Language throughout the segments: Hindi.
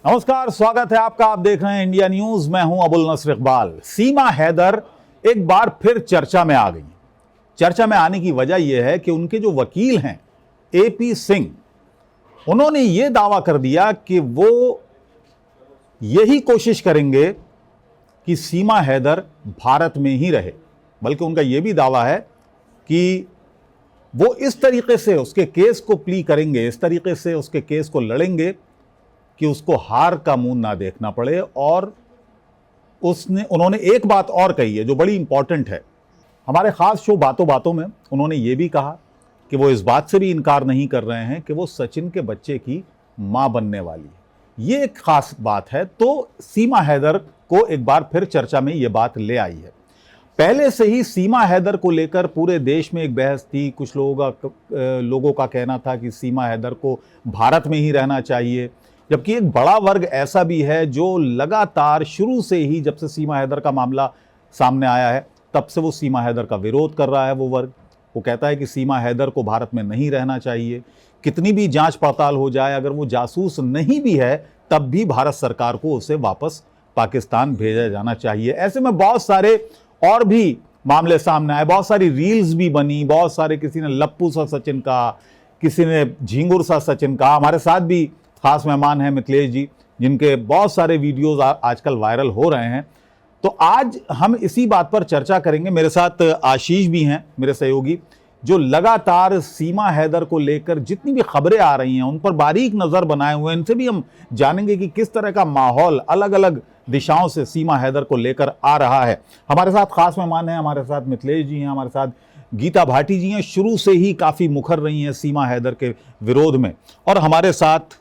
नमस्कार, स्वागत है आपका। आप देख रहे हैं इंडिया न्यूज। मैं हूं अबुल नसर इकबाल। सीमा हैदर एक बार फिर चर्चा में आ गई। चर्चा में आने की वजह यह है कि उनके जो वकील हैं एपी सिंह, उन्होंने यह दावा कर दिया कि वो यही कोशिश करेंगे कि सीमा हैदर भारत में ही रहे। बल्कि उनका यह भी दावा है कि वो इस तरीके से उसके केस को प्ली करेंगे, इस तरीके से उसके केस को लड़ेंगे कि उसको हार का मुंह ना देखना पड़े। और उन्होंने एक बात और कही है जो बड़ी इंपॉर्टेंट है। हमारे खास शो बातों बातों में उन्होंने ये भी कहा कि वो इस बात से भी इनकार नहीं कर रहे हैं कि वो सचिन के बच्चे की मां बनने वाली है। ये एक खास बात है। तो सीमा हैदर को एक बार फिर चर्चा में ये बात ले आई है। पहले से ही सीमा हैदर को लेकर पूरे देश में एक बहस थी। कुछ लोगों का कहना था कि सीमा हैदर को भारत में ही रहना चाहिए, जबकि एक बड़ा वर्ग ऐसा भी है जो लगातार शुरू से ही, जब से सीमा हैदर का मामला सामने आया है, तब से वो सीमा हैदर का विरोध कर रहा है। वो वर्ग वो कहता है कि सीमा हैदर को भारत में नहीं रहना चाहिए। कितनी भी जांच पड़ताल हो जाए, अगर वो जासूस नहीं भी है तब भी भारत सरकार को उसे वापस पाकिस्तान भेजा जाना चाहिए। ऐसे में बहुत सारे और भी मामले सामने आए, बहुत सारी रील्स भी बनी, बहुत सारे, किसी ने लप्पू सा सचिन का, किसी ने झिंगुर सा सचिन का। हमारे साथ भी खास मेहमान हैं मिथिलेश जी, जिनके बहुत सारे वीडियोस आजकल वायरल हो रहे हैं। तो आज हम इसी बात पर चर्चा करेंगे। मेरे साथ आशीष भी हैं, मेरे सहयोगी, जो लगातार सीमा हैदर को लेकर जितनी भी खबरें आ रही हैं उन पर बारीक नज़र बनाए हुए हैं। इनसे भी हम जानेंगे कि किस तरह का माहौल अलग अलग दिशाओं से सीमा हैदर को लेकर आ रहा है। हमारे साथ खास मेहमान हैं, हमारे साथ मिथिलेश जी हैं, हमारे साथ गीता भाटी जी हैं, शुरू से ही काफ़ी मुखर रही हैं सीमा हैदर के विरोध में। और हमारे साथ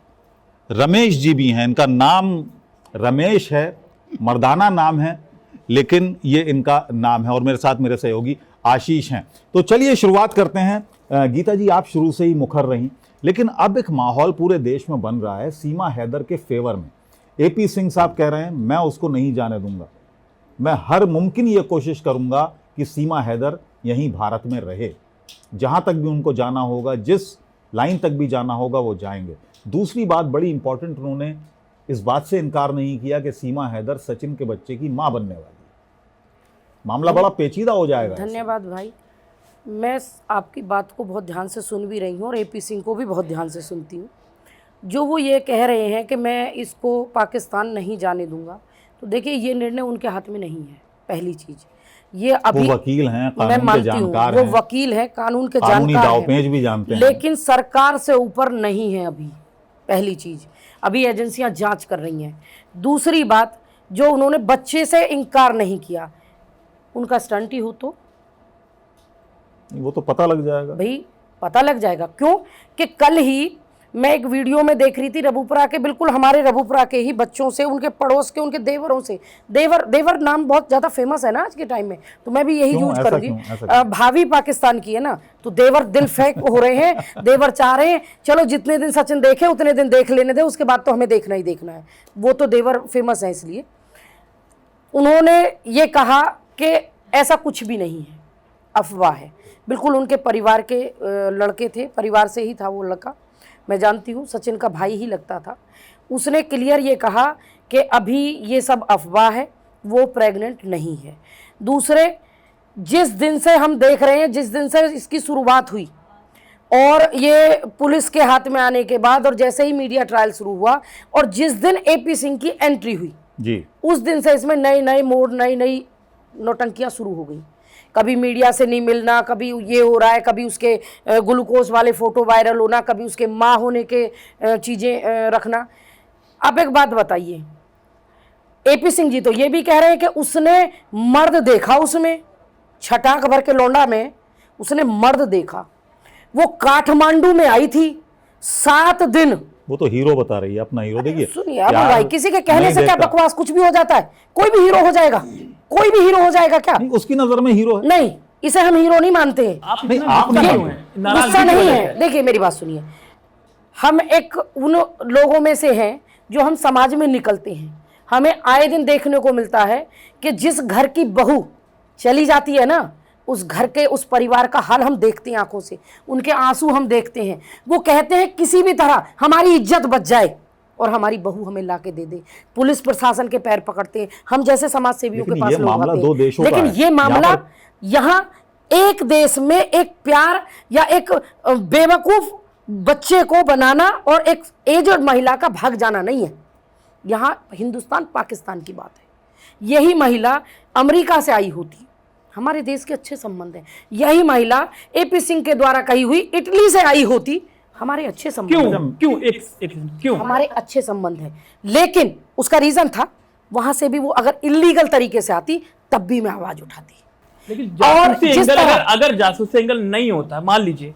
रमेश जी भी हैं। इनका नाम रमेश है, मर्दाना नाम है, लेकिन ये इनका नाम है। और मेरे साथ मेरे सहयोगी आशीष हैं। तो चलिए शुरुआत करते हैं। गीता जी, आप शुरू से ही मुखर रहीं, लेकिन अब एक माहौल पूरे देश में बन रहा है सीमा हैदर के फेवर में। एपी सिंह साहब कह रहे हैं मैं उसको नहीं जाने दूंगा, मैं हर मुमकिन ये कोशिश करूंगा कि सीमा हैदर यहीं भारत में रहे। जहां तक भी उनको जाना होगा, जिस लाइन तक भी जाना होगा, वो जाएंगे। दूसरी बात बड़ी इंपॉर्टेंट, उन्होंने इस बात से इनकार नहीं किया कि सीमा हैदर सचिन के बच्चे की मां बनने वाली है। मामला बड़ा पेचीदा हो जाएगा। धन्यवाद भाई। मैं आपकी बात को बहुत ध्यान से सुन भी रही हूँ और एपी सिंह को भी बहुत ध्यान से सुनती हूँ। जो वो ये कह रहे हैं कि मैं इसको पाकिस्तान नहीं जाने दूंगा, तो देखिए ये निर्णय उनके हाथ में नहीं है। पहली चीज़ ये, अभी वो वकील हैं, मैं मानती हूँ वो वकील हैं, कानून के जानकार हैं, भी जानते हैं, लेकिन सरकार से ऊपर नहीं है अभी। पहली चीज़, अभी एजेंसियां जांच कर रही हैं। दूसरी बात, जो उन्होंने बच्चे से इनकार नहीं किया, उनका स्टंट ही हो तो वो तो पता लग जाएगा भाई, पता लग जाएगा। क्यों कि कल ही मैं एक वीडियो में देख रही थी रबुपुरा के, बिल्कुल हमारे रबुपुरा के ही बच्चों से, उनके पड़ोस के, उनके देवरों से। देवर नाम बहुत ज़्यादा फेमस है ना आज के टाइम में, तो मैं भी यही यूज करूँगी। भाभी पाकिस्तान की है ना, तो देवर दिल फेंक हो रहे हैं। देवर चाह रहे हैं चलो जितने दिन सचिन देखे उतने दिन देख लेने दे, उसके बाद तो हमें देखना ही देखना है। वो तो देवर फेमस है, इसलिए उन्होंने ये कहा कि ऐसा कुछ भी नहीं है, अफवाह है। बिल्कुल उनके परिवार के लड़के थे, परिवार से ही था वो लड़का, मैं जानती हूँ, सचिन का भाई ही लगता था। उसने क्लियर ये कहा कि अभी ये सब अफवाह है, वो प्रेग्नेंट नहीं है। दूसरे, जिस दिन से हम देख रहे हैं, जिस दिन से इसकी शुरुआत हुई और ये पुलिस के हाथ में आने के बाद, और जैसे ही मीडिया ट्रायल शुरू हुआ और जिस दिन एपी सिंह की एंट्री हुई जी, उस दिन से इसमें नए नए मोड़, नई नई नौटंकियाँ शुरू हो गई। कभी मीडिया से नहीं मिलना, कभी ये हो रहा है, कभी उसके ग्लूकोज वाले फ़ोटो वायरल होना, कभी उसके माँ होने के चीज़ें रखना। अब एक बात बताइए, एपी सिंह जी तो ये भी कह रहे हैं कि उसने मर्द देखा, उसमें छटाक भर के लौंडा में उसने मर्द देखा। वो काठमांडू में आई थी 7 दिन। वो तो हीरो बता रही है, अपना हीरो। देखिए सुनिए अब भाई, किसी के कहने से क्या बकवास, कुछ भी हो जाता है। कोई भी हीरो हो जाएगा, कोई भी हीरो हो जाएगा क्या? नहीं, उसकी नजर में हीरो है। नहीं, इसे हम हीरो नहीं मानते। आप गुस्सा नहीं है। देखिए मेरी बात सुनिए, हम एक उन लोगों में से हैं जो हम समाज में निकलते हैं। हमें आए दिन देखने को मिलता है कि जिस घर की बहू चली जाती है ना, उस घर के, उस परिवार का हाल हम देखते हैं आंखों से, उनके आंसू हम देखते हैं। वो कहते हैं किसी भी तरह हमारी इज्जत बच जाए, और हमारी बहू हमें ला के दे दे। पुलिस प्रशासन के पैर पकड़ते हैं, हम जैसे समाज सेवियों के लेकिन पास ये लोग मामला आते दो हैं। देशों का लेकिन है। ये मामला यहाँ एक देश में एक प्यार या एक बेवकूफ बच्चे को बनाना और एक एजड महिला का भाग जाना नहीं है। यहाँ हिंदुस्तान पाकिस्तान की बात है। यही महिला अमेरिका से आई होती, हमारे देश के अच्छे संबंध हैं। यही महिला एपी सिंह के द्वारा कही हुई इटली से आई होती, हमारे अच्छे संबंध हैं। क्यों हमारे अच्छे संबंध हैं। लेकिन उसका रीजन था, वहां से भी वो अगर इलीगल तरीके से आती तब भी मैं आवाज उठाती। लेकिन जासूसी जिस एंगल तरह- अगर जासूसी एंगल नहीं होता, मान लीजिए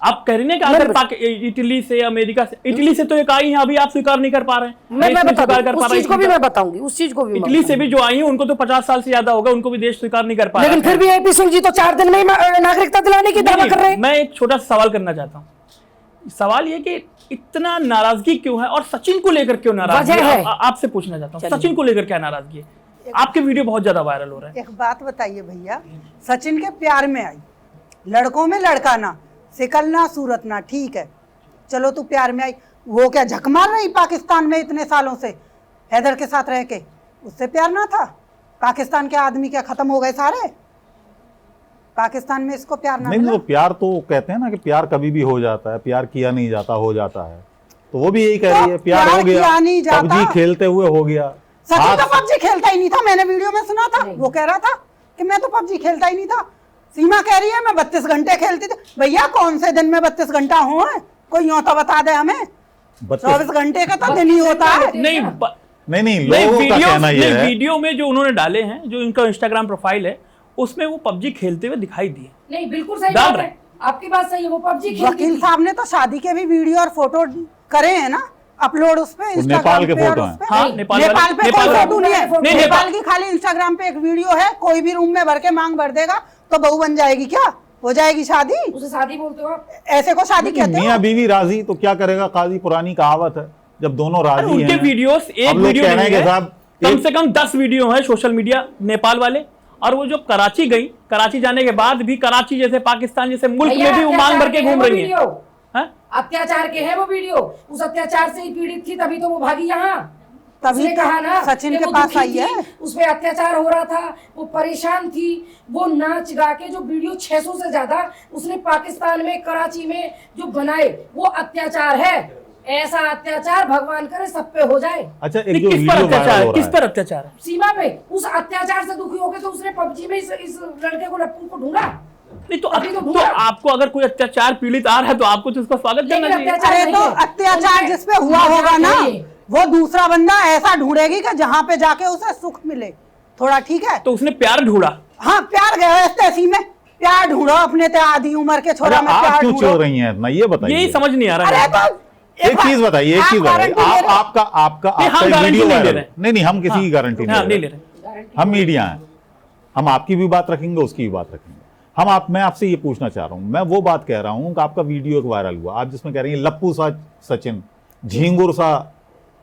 आप कह रही हैं कि अगर इटली से, अमेरिका से, इटली से तो एक आई है, अभी आप स्वीकार नहीं कर पा रहे हैं। मैं स्वीकार बता कर दूं, पा उस रहे चीज को भी मैं बताऊंगी, उस चीज को भी मैं इटली से भी जो आई है उनको तो 50 साल से ज्यादा होगा, उनको भी देश स्वीकार नहीं कर पा लेकिन फिर भी एपी सिंह जी तो 4 दिन में ही नागरिकता दिलाने की दावा कर रहे हैं। मैं एक छोटा सा सवाल करना चाहता हूँ। सवाल ये कि इतना नाराजगी क्यों है और सचिन को लेकर क्यों नाराजगी वजह है। आपसे पूछना चाहता हूँ, सचिन को लेकर क्या नाराजगी है? आपके वीडियो बहुत ज्यादा वायरल हो रहे हैं। एक बात बताइए भैया, सचिन के प्यार में आई, लड़कों में लड़का ना, सिकल ना सूरत ना, ठीक है चलो तू प्यार में आई, वो क्या झक मार रही पाकिस्तान में इतने सालों से हैदर के साथ रह के, उससे प्यार ना था? पाकिस्तान के आदमी क्या खत्म हो गए सारे? पाकिस्तान में इसको प्यार ना नहीं मिला? तो प्यार तो कहते हैं ना कि प्यार कभी भी हो जाता है, प्यार किया नहीं जाता हो जाता है। तो वो भी यही कह रही है, तो प्यार हो प्यार गया, किया नहीं जाता। पबजी खेलते हुए हो गया। सचिन तो हाथ- पबजी खेलता ही नहीं था, मैंने वीडियो में सुना था, वो कह रहा था कि मैं तो पबजी खेलता ही नहीं था। सीमा कह रही है मैं 32 घंटे खेलती थी। भैया कौन से दिन में 32 घंटा हो, कोई यूं तो बता दे हमें। 24 घंटे का तो दिन ही होता है। नहीं नहीं लोगों का कहना ये है। वीडियो में जो उन्होंने डाले हैं, जो इनका इंस्टाग्राम प्रोफाइल है, उसमें वो पबजी खेलते हुए दिखाई दिए। नहीं बिल्कुल सही डाल बात रहे है, आपकी बात सही है, वो पबजी खेलती वकील थी। साहब ने तो शादी के भी वीडियो और फोटो करे हैं ना अपलोड उस पे, नेपाल इंस्टाग्राम के पे और फोटो उस हैं। पे। हाँ, नेपाल नेपाल पे नेपाल कोई वाले। फोटो नहीं है, नहीं, नेपाल की खाली इंस्टाग्राम पे एक वीडियो है, कोई भी रूम में भर के मांग भर देगा तो बहू बन जाएगी, क्या हो जाएगी शादी? उसे शादी बोलते हो आप? ऐसे को शादी कहते मियाँ हो? बीवी राजी तो क्या करेगा काजी, पुरानी कहावत है, जब दोनों राजी उनके हैं। वीडियोस एक अब लोग वीडियो कह रहे नहीं हैं कि है, साहब कम से कम 10 वीडियो है सोशल मीडिया नेपाल वाले। और वो जो कराची गई, कराची जाने के बाद भी कराची जैसे पाकिस्तान जैसे मुल्क में भी वो मांग भर के घूम रही है। हाँ? अत्याचार के है वो वीडियो, उस अत्याचार से ही पीड़ित थी, तभी तो वो भागी यहाँ। तभी उसने तो कहा ना सचिन कि के वो पास दुखी आई थी, है। उस पे अत्याचार हो रहा था, वो परेशान थी, वो नाच गा के जो वीडियो 600 से ज्यादा उसने पाकिस्तान में कराची में जो बनाए, वो अत्याचार है। ऐसा अत्याचार भगवान करे सब पे हो जाए। अच्छा एक नहीं, जो किस पर वीडियो अत्याचार वायरल है? हो किस रहा पर है, अत्याचार है? सीमा पे उस अत्याचार से दुखी हो गए तो उसने पबजी में इस लड़के को लप्पू को ढूंढा। नहीं तो अभी तो तो ढूंढा। आपको अगर कोई अत्याचार पीड़ित आ रहा है तो आपको तो उसका स्वागत करना लेकिन चाहिए। अत्याचार अरे तो नहीं है। अत्याचार जिस पे हुआ होगा ना, वो दूसरा बंदा ऐसा ढूंढेगी कि जहाँ पे जाके उसे सुख मिले थोड़ा, ठीक है? तो उसने प्यार ढूंढा। हाँ प्यार गया तैसी में, प्यार ढूंढो अपने ते आधी उम्र के अरे छोरा में आप प्यार क्यों ढूंढो। चिढ़ रही हैं इतना, ये बताइए। यही समझ नहीं आ रहा अरे है। तो एक चीज बताइए, एक आप चीज बताइए, गारंटी ले आप रहे हो? आपका नहीं, हम आपका गारंटी वीडियो नहीं ले वायरल, रहे। नहीं हम किसी की गारंटी हाँ, नहीं नहीं ले ले रहे। रहे। हम मीडिया हैं, हम आपकी भी बात रखेंगे, उसकी भी बात रखेंगे। मैं आपसे ये पूछना चाह रहा हूं, मैं वो बात कह रहा हूं कि आपका वीडियो एक वायरल हुआ, आप जिसमें कह रही हैं लप्पू सा सचिन, झींगुर सा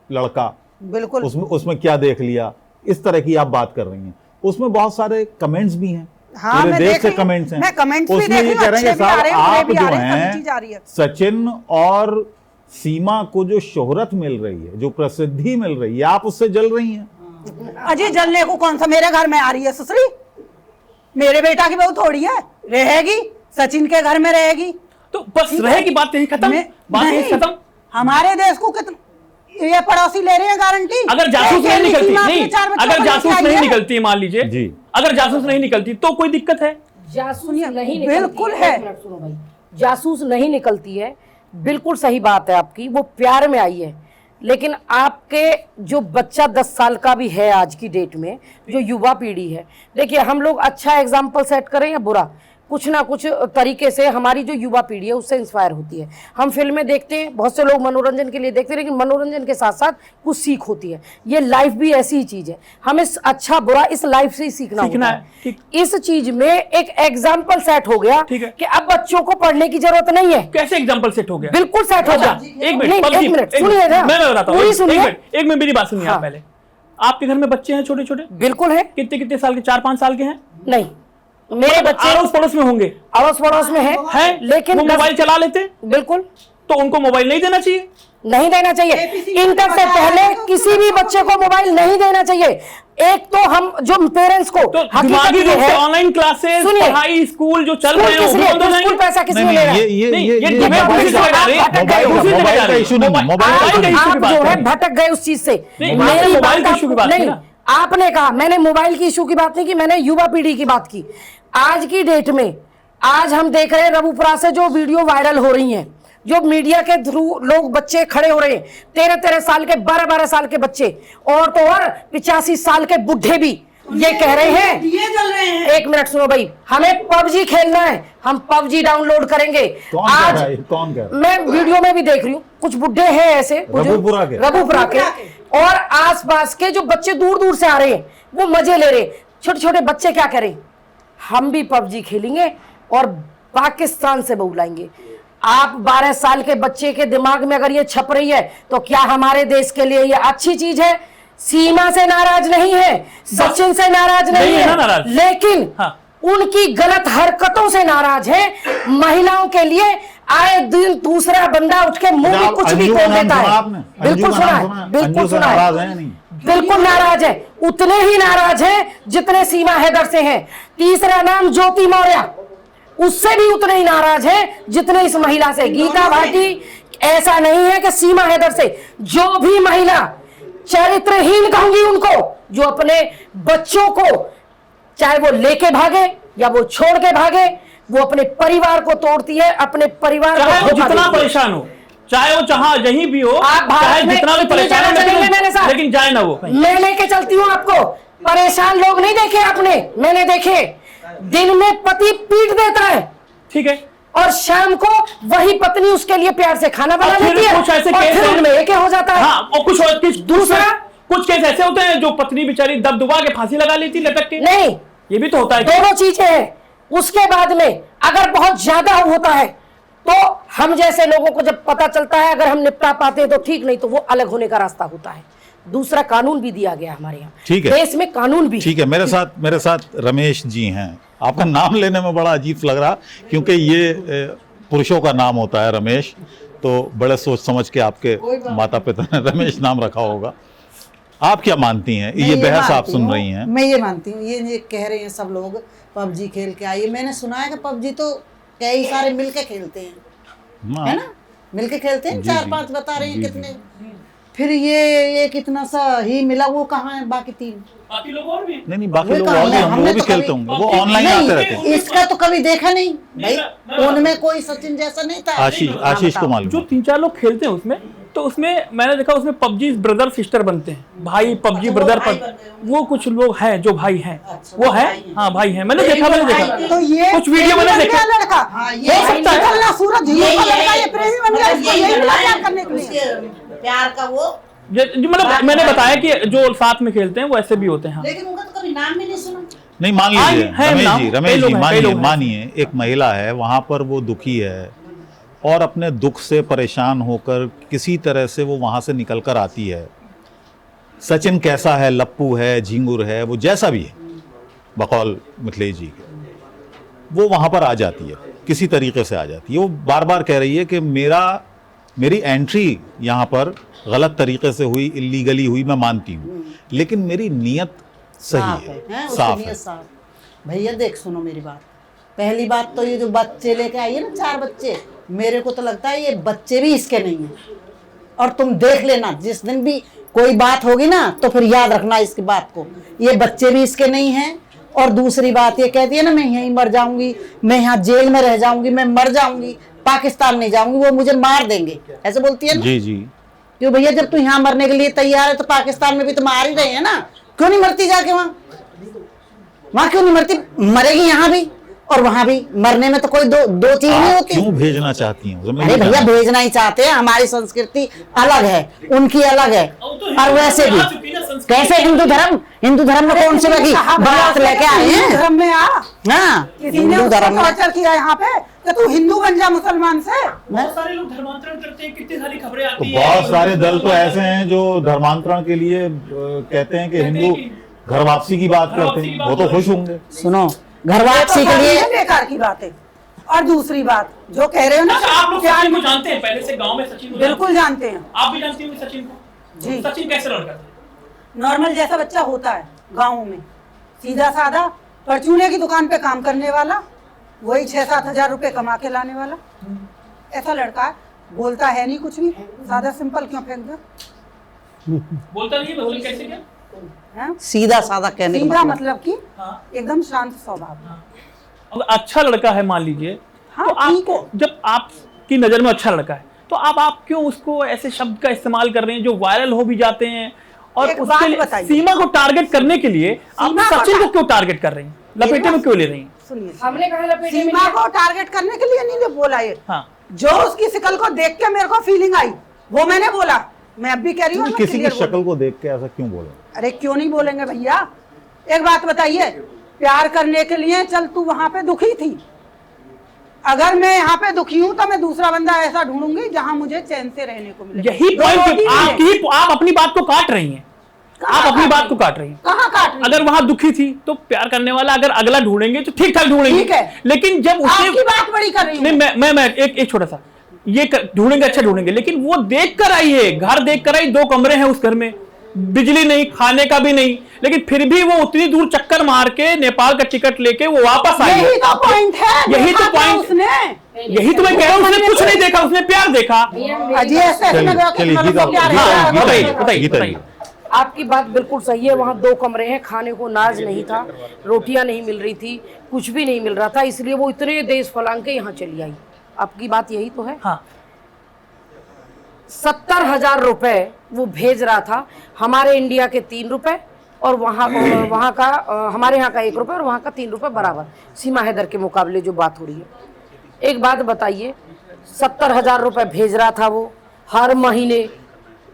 लड़का, बिल्कुल उसमें क्या देख लिया, इस तरह की आप बात कर रही हैं। उसमें बहुत सारे कमेंट्स भी हैं, हाँ, पूरे मैं देश देख से रही हूँ। कमेंट्स हैं। मैं कमेंट्स भी उसमें देख ये रही हूँ, कह रहे हैं अच्छे कि भी आ साहब रहे हैं, बुरे आप भी आ जो रहे हैं, हैं समझी जा रही है। सचिन और सीमा को जो शोहरत मिल रही है, जो प्रसिद्धि मिल रही है, आप उससे जल रही हैं। अजय जलने को कौन सा मेरे घर में आ रही है ससुरी? मेरे बेटा की बहू थोड़ी है, रहेगी सचिन के घर में रहेगी। तो बस रहेगी, बात यही खत्म, बात यही नहीं, खत्म। हमारे देश को कितना ये पड़ोसी ले रहे हैं गारंटी? अगर जासूस नहीं निकलती, सीमा अपने नहीं, 4 बच्चों अगर को जासूस लेके आई नहीं है। निकलती, मान लीजिए जी। अगर जासूस नहीं निकलती तो कोई दिक्कत है? जासूस नहीं निकलती बिल्कुल है। एक मिनट सुनो भाई, जासूस नहीं निकलती है, बिल्कुल सही बात है आपकी, वो प्यार में आई है। लेकिन आपके जो बच्चा 10 साल का भी है आज की डेट में, जो युवा पीढ़ी है, देखिए हम लोग अच्छा एग्जाम्पल सेट करें या बुरा, कुछ ना कुछ तरीके से हमारी जो युवा पीढ़ी है उससे इंस्पायर होती है। हम फिल्में देखते हैं, बहुत से लोग मनोरंजन के लिए देखते हैं, लेकिन मनोरंजन के साथ साथ कुछ सीख होती है। ये लाइफ भी ऐसी ही चीज है, हमें अच्छा बुरा इस लाइफ से ही सीखना होता है, है। ठीक। इस चीज में एक एग्जाम्पल सेट हो गया ठीक है। कि अब बच्चों को पढ़ने की जरूरत नहीं है, कैसे एग्जांपल सेट हो गया? बिल्कुल सेट हो गया। एक मिनट, नहीं, PUBG, एक मिनट एक सुनिए ना, मैं बताता हूँ, पूरी एक सुनिए। मिनट मेरी बात सुनिए आप हाँ। पहले। आपके घर में बच्चे हैं छोटे छोटे? बिल्कुल है। कितने कितने साल के? 4-5 साल के हैं? नहीं, मेरे बच्चे अड़ोस पड़ोस में होंगे? अड़ोस पड़ोस में है, हैं? लेकिन वो मोबाइल चला लेते हैं? बिल्कुल तो उनको मोबाइल नहीं देना चाहिए। नहीं देना चाहिए। APC इंटर से बताया पहले है तो किसी भी बच्चे को मोबाइल नहीं देना चाहिए। एक तो हम जो पेरेंट्स को तो हकीकत दिमागी ये रूप से है, ऑनलाइन क्लासेस, सुनिए, पढ़ाई, स्कूल जो चल रहे हैं किस वो लिए? बंद हो स्कूल जाएंगे। पैसा किस लिए नहीं ले रहा है? ये नहीं, ये ये डिबेट मोबाइल दूसरी जगह जा रही है। मोबाइल का इशू नहीं, मोबाइल का मोबाइल का इशू इशू की आप बात जो है करें। भटक गए उस चीज से। नहीं, मेरी मोबाइल बात के इशू की बात नहीं, की ना। आपने कहा, मैंने मोबाइल की इशू की बात नहीं की, मैंने युवा पीढ़ी की बात की। आज की डेट में आज हम देख रहे हैं रबुपुरा से जो वीडियो वायरल हो रही हैं, जो मीडिया के थ्रू लोग बच्चे खड़े हो रहे हैं, 13-13 साल के, 12-12 साल के बच्चे, और तो और 85 साल के बुढ़े भी ये कह रहे हैं, दिए जल रहे हैं। एक मिनट सुनो भाई, हमें पबजी खेलना है, हम पबजी डाउनलोड करेंगे। कौन कह रहा है? कौन कह रहा है? मैं वीडियो में भी देख रही हूँ, कुछ बुढ़े हैं ऐसे रबुपुरा के? रबुपुरा के, और आसपास के जो बच्चे दूर दूर से आ रहे हैं वो मजे ले रहे हैं। छोटे छोटे बच्चे क्या करें, हम भी पबजी खेलेंगे और पाकिस्तान से बहू लाएंगे। आप 12 साल के बच्चे के दिमाग में अगर ये छप रही है तो क्या हमारे देश के लिए ये अच्छी चीज है? सीमा से नाराज नहीं है, सचिन से नाराज नहीं नहीं है ना है, नाराज। लेकिन हाँ। उनकी गलत हरकतों से नाराज है। महिलाओं के लिए आए दिन दूसरा बंदा उठ के मुंह में कुछ भी अंजू बोल का नाम देता सुना है। आपने? बिल्कुल अंजू का सुना नाम है, सुना है? बिल्कुल अंजू से सुना नाराज है, है नहीं? बिल्कुल नाराज है। उतने ही नाराज है जितने सीमा हैदर से हैं। तीसरा नाम ज्योति मौर्य, उससे भी उतने ही नाराज है जितने इस महिला से। गीता भाटी, ऐसा नहीं है कि सीमा हैदर से, जो भी महिला चरित्रहीन कहूंगी उनको, जो अपने बच्चों को चाहे वो लेके भागे या वो छोड़ के भागे, वो अपने परिवार को तोड़ती है, अपने परिवार चाहे को वो धोखा जितना देती है। परेशान हो, चाहे वो जहां जहीं भी हो, आप भारत चाहे में जितना भी कितनी परेशान जगह चलेंगे मेरे साथ? लेकिन जाए ना वो। मैं लेके चलती हूँ आपको। परेशान लोग नहीं देखे आपने, मैंने देखे। दिन में पति पीट देता है ठीक है, और शाम को वही पत्नी उसके लिए प्यार से खाना बना और फिर लेती है, कुछ ऐसे और केस फिर हैं- उनमें एक हो जाता है। हाँ, और कुछ और दूसरा, कुछ केस ऐसे होते हैं जो पत्नी बेचारी दबदबा के फांसी लगा लेती लटक के। नहीं, ये भी तो होता है। दोनों चीजें हैं। उसके बाद में अगर बहुत ज्यादा होता है तो हम जैसे लोगों को जब पता चलता है, अगर हम निपटा पाते हैं तो ठीक, नहीं तो वो अलग होने का रास्ता होता है। दूसरा, कानून भी दिया गया हमारे यहाँ, ठीक है। देश में कानून भी। ठीक है, मेरे साथ रमेश जी हैं। आपका नाम लेने में बड़ा अजीब लग रहा, क्योंकि ये पुरुषों का नाम होता है रमेश, तो बड़े सोच समझ के आपके माता पिता ने रमेश नाम रखा होगा। आप क्या मानती हैं? ये बहस आप मानती सुन हूँ, रही हैं। मैं ये मानती हूँ, ये कह रहे हैं सब लोग पबजी खेल के आइए। मैंने सुना है कि पबजी तो कई सारे मिलके खेलते हैं, हाँ। है ना, मिलके खेलते हैं। जी, 4-5 बता रहे हैं जी, कितने। फिर ये कितना सा ही मिला, वो कहाँ है बाकी 3? बाकी लोग और भी नहीं बाकी वो लोग कहाँ और भी है? होंगे, हमने वो भी तो खेलते कभी- होंगे, वो ऑनलाइन आते रहते हैं। इसका तो कभी देखा नहीं भाई, मैं- उनमें कोई सचिन जैसा नहीं था। आशीष को मालूम जो है। 3-4 लोग खेलते हैं उसमें, तो उसमें मैंने देखा उसमें पबजी ब्रदर सिस्टर बनते हैं, भाई पबजी अच्छा, वो ब्रदर भाई बन गए वो कुछ लोग हैं जो भाई हैं, अच्छा, वो वो है, भाई हैं। हाँ भाई हैं, मैंने देखा तो ये कुछ वीडियो मैंने प्रेमी बन देखा। गया लड़का। हो ये सकता है। निकलना सूरज झील का लड़का, ये प्रेमी बन गया, इसको यही मिला प्यार करने के लिए। प्यार का वो, मतलब मैंने बताया कि जो साथ में खेलते हैं वो ऐसे भी होते हैं। हाँ। लेकिन उनका तो कभी नाम भी नहीं सुना। नहीं मान हाँ, लीजिए है नाम, कई रमेश लोग जी हैं, कई मानिए लोग हैं। मानिए एक महिला है, वहां पर वो दुखी है और अपने दुख से परेशान होकर किसी तरह से वो वहां से निकल कर आती है। सचिन कैसा है, लप्पू है, झिंगुर है, वो जैसा भी है, बकौल मिथिलेश जी के, वो वहां पर आ जाती है, किसी तरीके से आ जाती है। वो बार बार कह रही है कि मेरी एंट्री यहाँ पर गलत तरीके से हुई, इलीगली हुई, मैं मानती हूँ, लेकिन मेरी नीयत सही है, साफ है। भैया देख, सुनो मेरी बात। पहली बात तो ये जो बच्चे लेके आई है ना, 4 बच्चे, मेरे को तो लगता है ये बच्चे भी इसके नहीं है। और तुम देख लेना, जिस दिन भी कोई बात होगी ना तो फिर याद रखना इसकी बात को, ये बच्चे भी इसके नहीं हैं। और दूसरी बात ये कहती है ना, मैं यहीं मर जाऊंगी, मैं यहाँ जेल में रह जाऊंगी, मैं मर जाऊंगी, पाकिस्तान नहीं जाऊंगी, वो मुझे मार देंगे, ऐसे बोलती है ना। जी जी। क्यों भैया, जब तू यहाँ मरने के लिए तैयार है तो पाकिस्तान में भी तो मार ही रहे हैं ना, क्यों नहीं मरती जाके वहां क्यों नहीं मरती? मरेगी यहाँ भी और वहां भी। मरने में तो कोई दो चीज नहीं आप होती। क्यों भेजना चाहती हैं? अरे भैया भेजना ही चाहते हैं, हमारी संस्कृति अलग है, उनकी अलग है। और वैसे भी कैसे हिंदू धर्म में कौन सी लगी बात लेके आए हैं? धर्म में आ, हाँ, किसी ने हिंदू धर्म में। टॉर्चर किया यहाँ पे कि तू हिंदू बन जा मुसलमान से। बहुत सारे लोग धर्मांतरण करते हैं, कितनी सारी खबरें तो आती हैं। बहुत सारे दल तो ऐसे हैं जो धर्मांतरण के लिए कहते हैं कि हिंदू घर वापसी की बात करते हैं, वो तो खुश होंगे। सुनो, घर वापसी के लिए बेकार की बात है। और दूसरी बात जो कह रहे हो ना, अच्छा, आप लोग प्यार सचिन को जानते हैं पहले से, गांव में सचिन को बिल्कुल जानते हैं। आप भी जानती होंगे सचिन को? जी। सचिन कैसे लड़का था? नॉर्मल जैसा बच्चा होता है गाँव में, सीधा साधा, परचूने की दुकान पे काम करने वाला, वही 6-7 हजार रुपए कमा के लाने वाला, ऐसा लड़का है। बोलता है नहीं कुछ भी, सादा सिंपल क्यों फेंक दो? बोलता नहीं है, बोले कैसे क्या? हैं? सीधा साधा कहने सीधा मतलब कि हाँ। एकदम शांत स्वभाव। अगर अच्छा लड़का है मान लीजिए, हाँ, तो ठीक आपको जब आपकी नजर में अच्छा लड़का है तो आप क्यों उसको ऐसे शब्द का इस्तेमाल कर रहे हैं जो वायरल हो भी जाते हैं, और एक उसके बात लिए बताइए। सीमा को टारगेट करने के लिए आप सीमा को सचिन को क्यों टारगेट कर रही हैं, लपेटे में क्यों ले रही हैं? सुनिए, हमने कहा लपेटे में सीमा को टारगेट करने के लिए नहीं बोला ये, हाँ, जो उसकी शक्ल को देख के मेरे को फीलिंग आई वो मैंने बोला। मैं अब भी कह रही हूँ, मैं किसी की clear बोल- शक्ल को देख के ऐसा क्यों बोला? अरे क्यों नहीं बोलेंगे भैया? एक बात बताइए, प्यार करने के लिए चल तू वहां पे दुखी थी, अगर मैं यहाँ पे दुखी हूँ तो मैं दूसरा बंदा ऐसा ढूंढूंगी जहाँ मुझे चैन से रहने को मिले। यही दो पॉइंट रोटी मिले। आप अपनी बात को काट रही हैं, कहाँ आप अपनी काट बात रही को काट रही हैं। कहाँ काट रही? अगर वहां दुखी थी तो प्यार करने वाला अगर अगला ढूंढेंगे तो ठीक ठाक ढूंढेंगे, ठीक है। लेकिन जब आपकी उसने बात बड़ी कर रही हूँ। नहीं, मैं एक छोटा सा ये ढूंढेंगे, अच्छा ढूंढेंगे, लेकिन वो देख कर आई है, घर देख कर आई, 2 कमरे हैं उस घर में, बिजली नहीं, खाने का भी नहीं, लेकिन फिर भी वो उतनी दूर चक्कर मार के नेपाल का टिकट लेके वो वापस आई यही है। तो पॉइंट है, यही देखा तो था point- उसने। यही तो मैं कह रहा हूँ, उसने कुछ नहीं देखा, उसने प्यार देखा। अजी ऐसे चलिए, लगा कि चलिए, मतलब गीता, प्यार गीता, है। गीता, बताइए, गीता, बताइए, गीता जी। बताइए। आपकी बात बिल्कुल सही है। वहाँ 2 कमरे हैं, खाने को नाज नहीं था, रोटियां नहीं मिल रही थी, कुछ भी नहीं मिल रहा था, इसलिए वो इतने देश फलांग के यहाँ चली आई। आपकी बात यही तो है। हाँ, 70,000 रुपए वो भेज रहा था, हमारे इंडिया के 3 रुपए और वहाँ का हमारे यहाँ का 1 रुपए और वहाँ का 3 रुपए बराबर, सीमा हैदर के मुकाबले जो बात हो रही है। एक बात बताइए, 70,000 रुपए भेज रहा था वो हर महीने,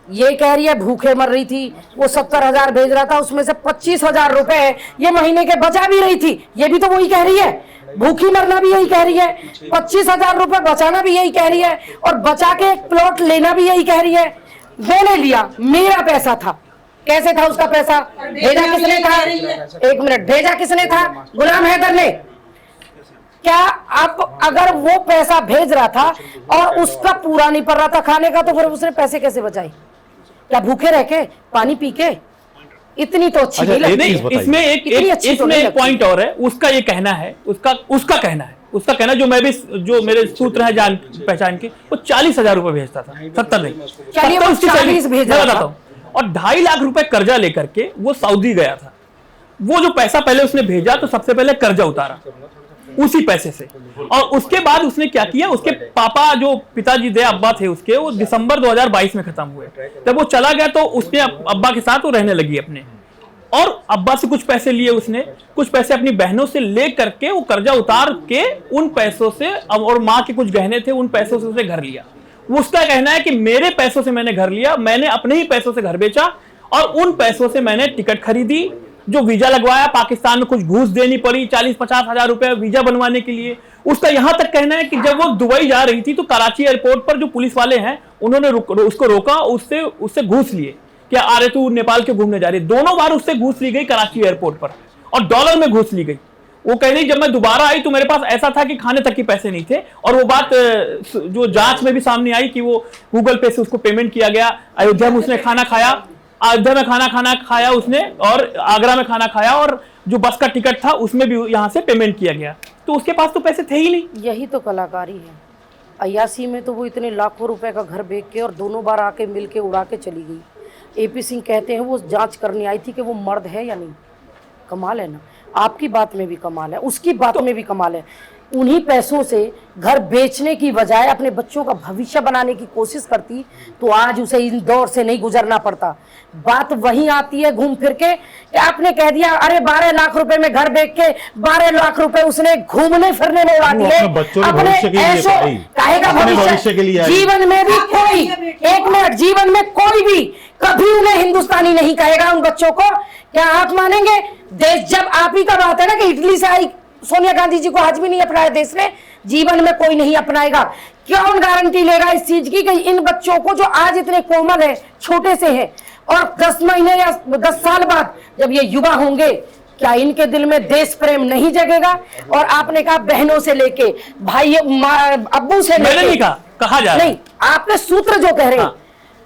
ये कह रही है भूखे मर रही थी, वो 70,000 भेज रहा था, उसमें से 25,000 रुपए ये महीने के बचा भी रही थी, ये भी तो वही कह रही है, भूखी मरना भी यही कह रही है, 25,000 रुपए बचाना भी यही कह रही है, और बचा के एक प्लॉट लेना भी यही कह रही है। मैंने लिया, मेरा पैसा था। कैसे था उसका पैसा? भेजा किसने था? 1 मिनट, भेजा किसने था? गुलाम हैदर ने। क्या आप अगर वो पैसा भेज रहा था और उसका पूरा नहीं पड़ रहा था खाने का, तो फिर उसने पैसे कैसे बचाए? क्या भूखे रह के, पानी पी के? इतनी तो अच्छी अच्छा, नहीं लगती। चीज़ बताइए। इसमें इतनी अच्छी तो इसमें नहीं एक लगती। पॉइंट और है, उसका ये कहना है, उसका कहना जो मैं भी, जो मेरे सूत्र है जान पहचान के, वो 40,000 रुपए भेजता था, 70 नहीं, चलिए, वो 40 भेज रहा मैं था। बताता हूँ। और 2.5 लाख रुपए कर्जा लेकर के वो सऊदी गया था। वो जो पैसा पहले उसने भेजा तो सबसे पहले कर्जा उतारा उसी पैसे से, और उसके बाद उसने क्या किया, उसके पापा जो पिताजी थे, अब्बा थे उसके, वो दिसंबर 2022 में खत्म हुए। जब वो चला गया तो उसने अब्बा के साथ वो रहने लगी अपने, और अब्बा से कुछ पैसे लिए उसने, कुछ पैसे अपनी बहनों से ले करके वो कर्जा उतार के उन पैसों से, और माँ के कुछ गहने थे, उन पैसों से उसने घर लिया। वो उसका कहना है कि मेरे पैसों से मैंने घर लिया, मैंने अपने ही पैसों से घर बेचा, और उन पैसों से मैंने टिकट खरीदी, जो वीजा लगवाया, पाकिस्तान में कुछ घूस देनी पड़ी 40-50 हजार रुपए वीजा बनवाने के लिए। उसका यहां तक कहना है कि जब वो दुबई जा रही थी तो कराची एयरपोर्ट पर जो पुलिस वाले हैं उन्होंने उसको रोका, उससे घूस लिए, क्या अरे तू नेपाल क्यों घूमने जा रही है? 2 बार उससे घूस ली गई कराची एयरपोर्ट पर, और डॉलर में घूस ली गई। वो कह रही जब मैं दोबारा आई तो मेरे पास ऐसा था कि खाने तक के पैसे नहीं थे, और वो बात जो जांच में भी सामने आई कि वो गूगल पे से उसको पेमेंट किया गया। अयोध्या में उसने खाना खाया, अयोध्या में खाना खाया उसने, और आगरा में खाना खाया, और जो बस का टिकट था उसमें भी यहाँ से पेमेंट किया गया। तो उसके पास तो पैसे थे ही नहीं। यही तो कलाकारी है। अयासी में तो वो इतने लाखों रुपए का घर बेच के और 2 बार आके मिल के उड़ा के चली गई। एपी सिंह कहते हैं वो जांच करने आई थी कि वो मर्द है या नहीं। कमाल है ना। आपकी बात में भी कमाल है, उसकी बात में भी कमाल है। उन्हीं पैसों से घर बेचने की बजाय अपने बच्चों का भविष्य बनाने की कोशिश करती तो आज उसे इन दौर से नहीं गुजरना पड़ता। बात वहीं आती है घूम फिर के कि आपने कह दिया अरे 12 लाख रुपए में घर बेच के 12 लाख रुपए उसने घूमने फिरने में उड़ा दिए। अपने बच्चों के भविष्य के लिए पाई। कहेगा अपने भविष्य के लिए आई। जीवन में भी कोई, एक मिनट, जीवन में कोई भी कभी उन्हें हिंदुस्तानी नहीं कहेगा उन बच्चों को। क्या आप मानेंगे? देश जब आप ही का बात है ना कि इटली से आई सोनिया गांधी जी को आज भी नहीं अपनाया देश ने, जीवन में कोई नहीं अपनाएगा। कौन गारंटी लेगा इस चीज की कि इन बच्चों को जो आज इतने कोमल है, छोटे से हैं, और 10 महीने या 10 साल बाद जब ये युवा होंगे क्या इनके दिल में देश प्रेम नहीं जगेगा? और आपने कहा बहनों से लेके भाई अब्बू से मैंने लेके, नहीं कहा जा रहा है। नहीं, आपने सूत्र जो कह रहे हैं,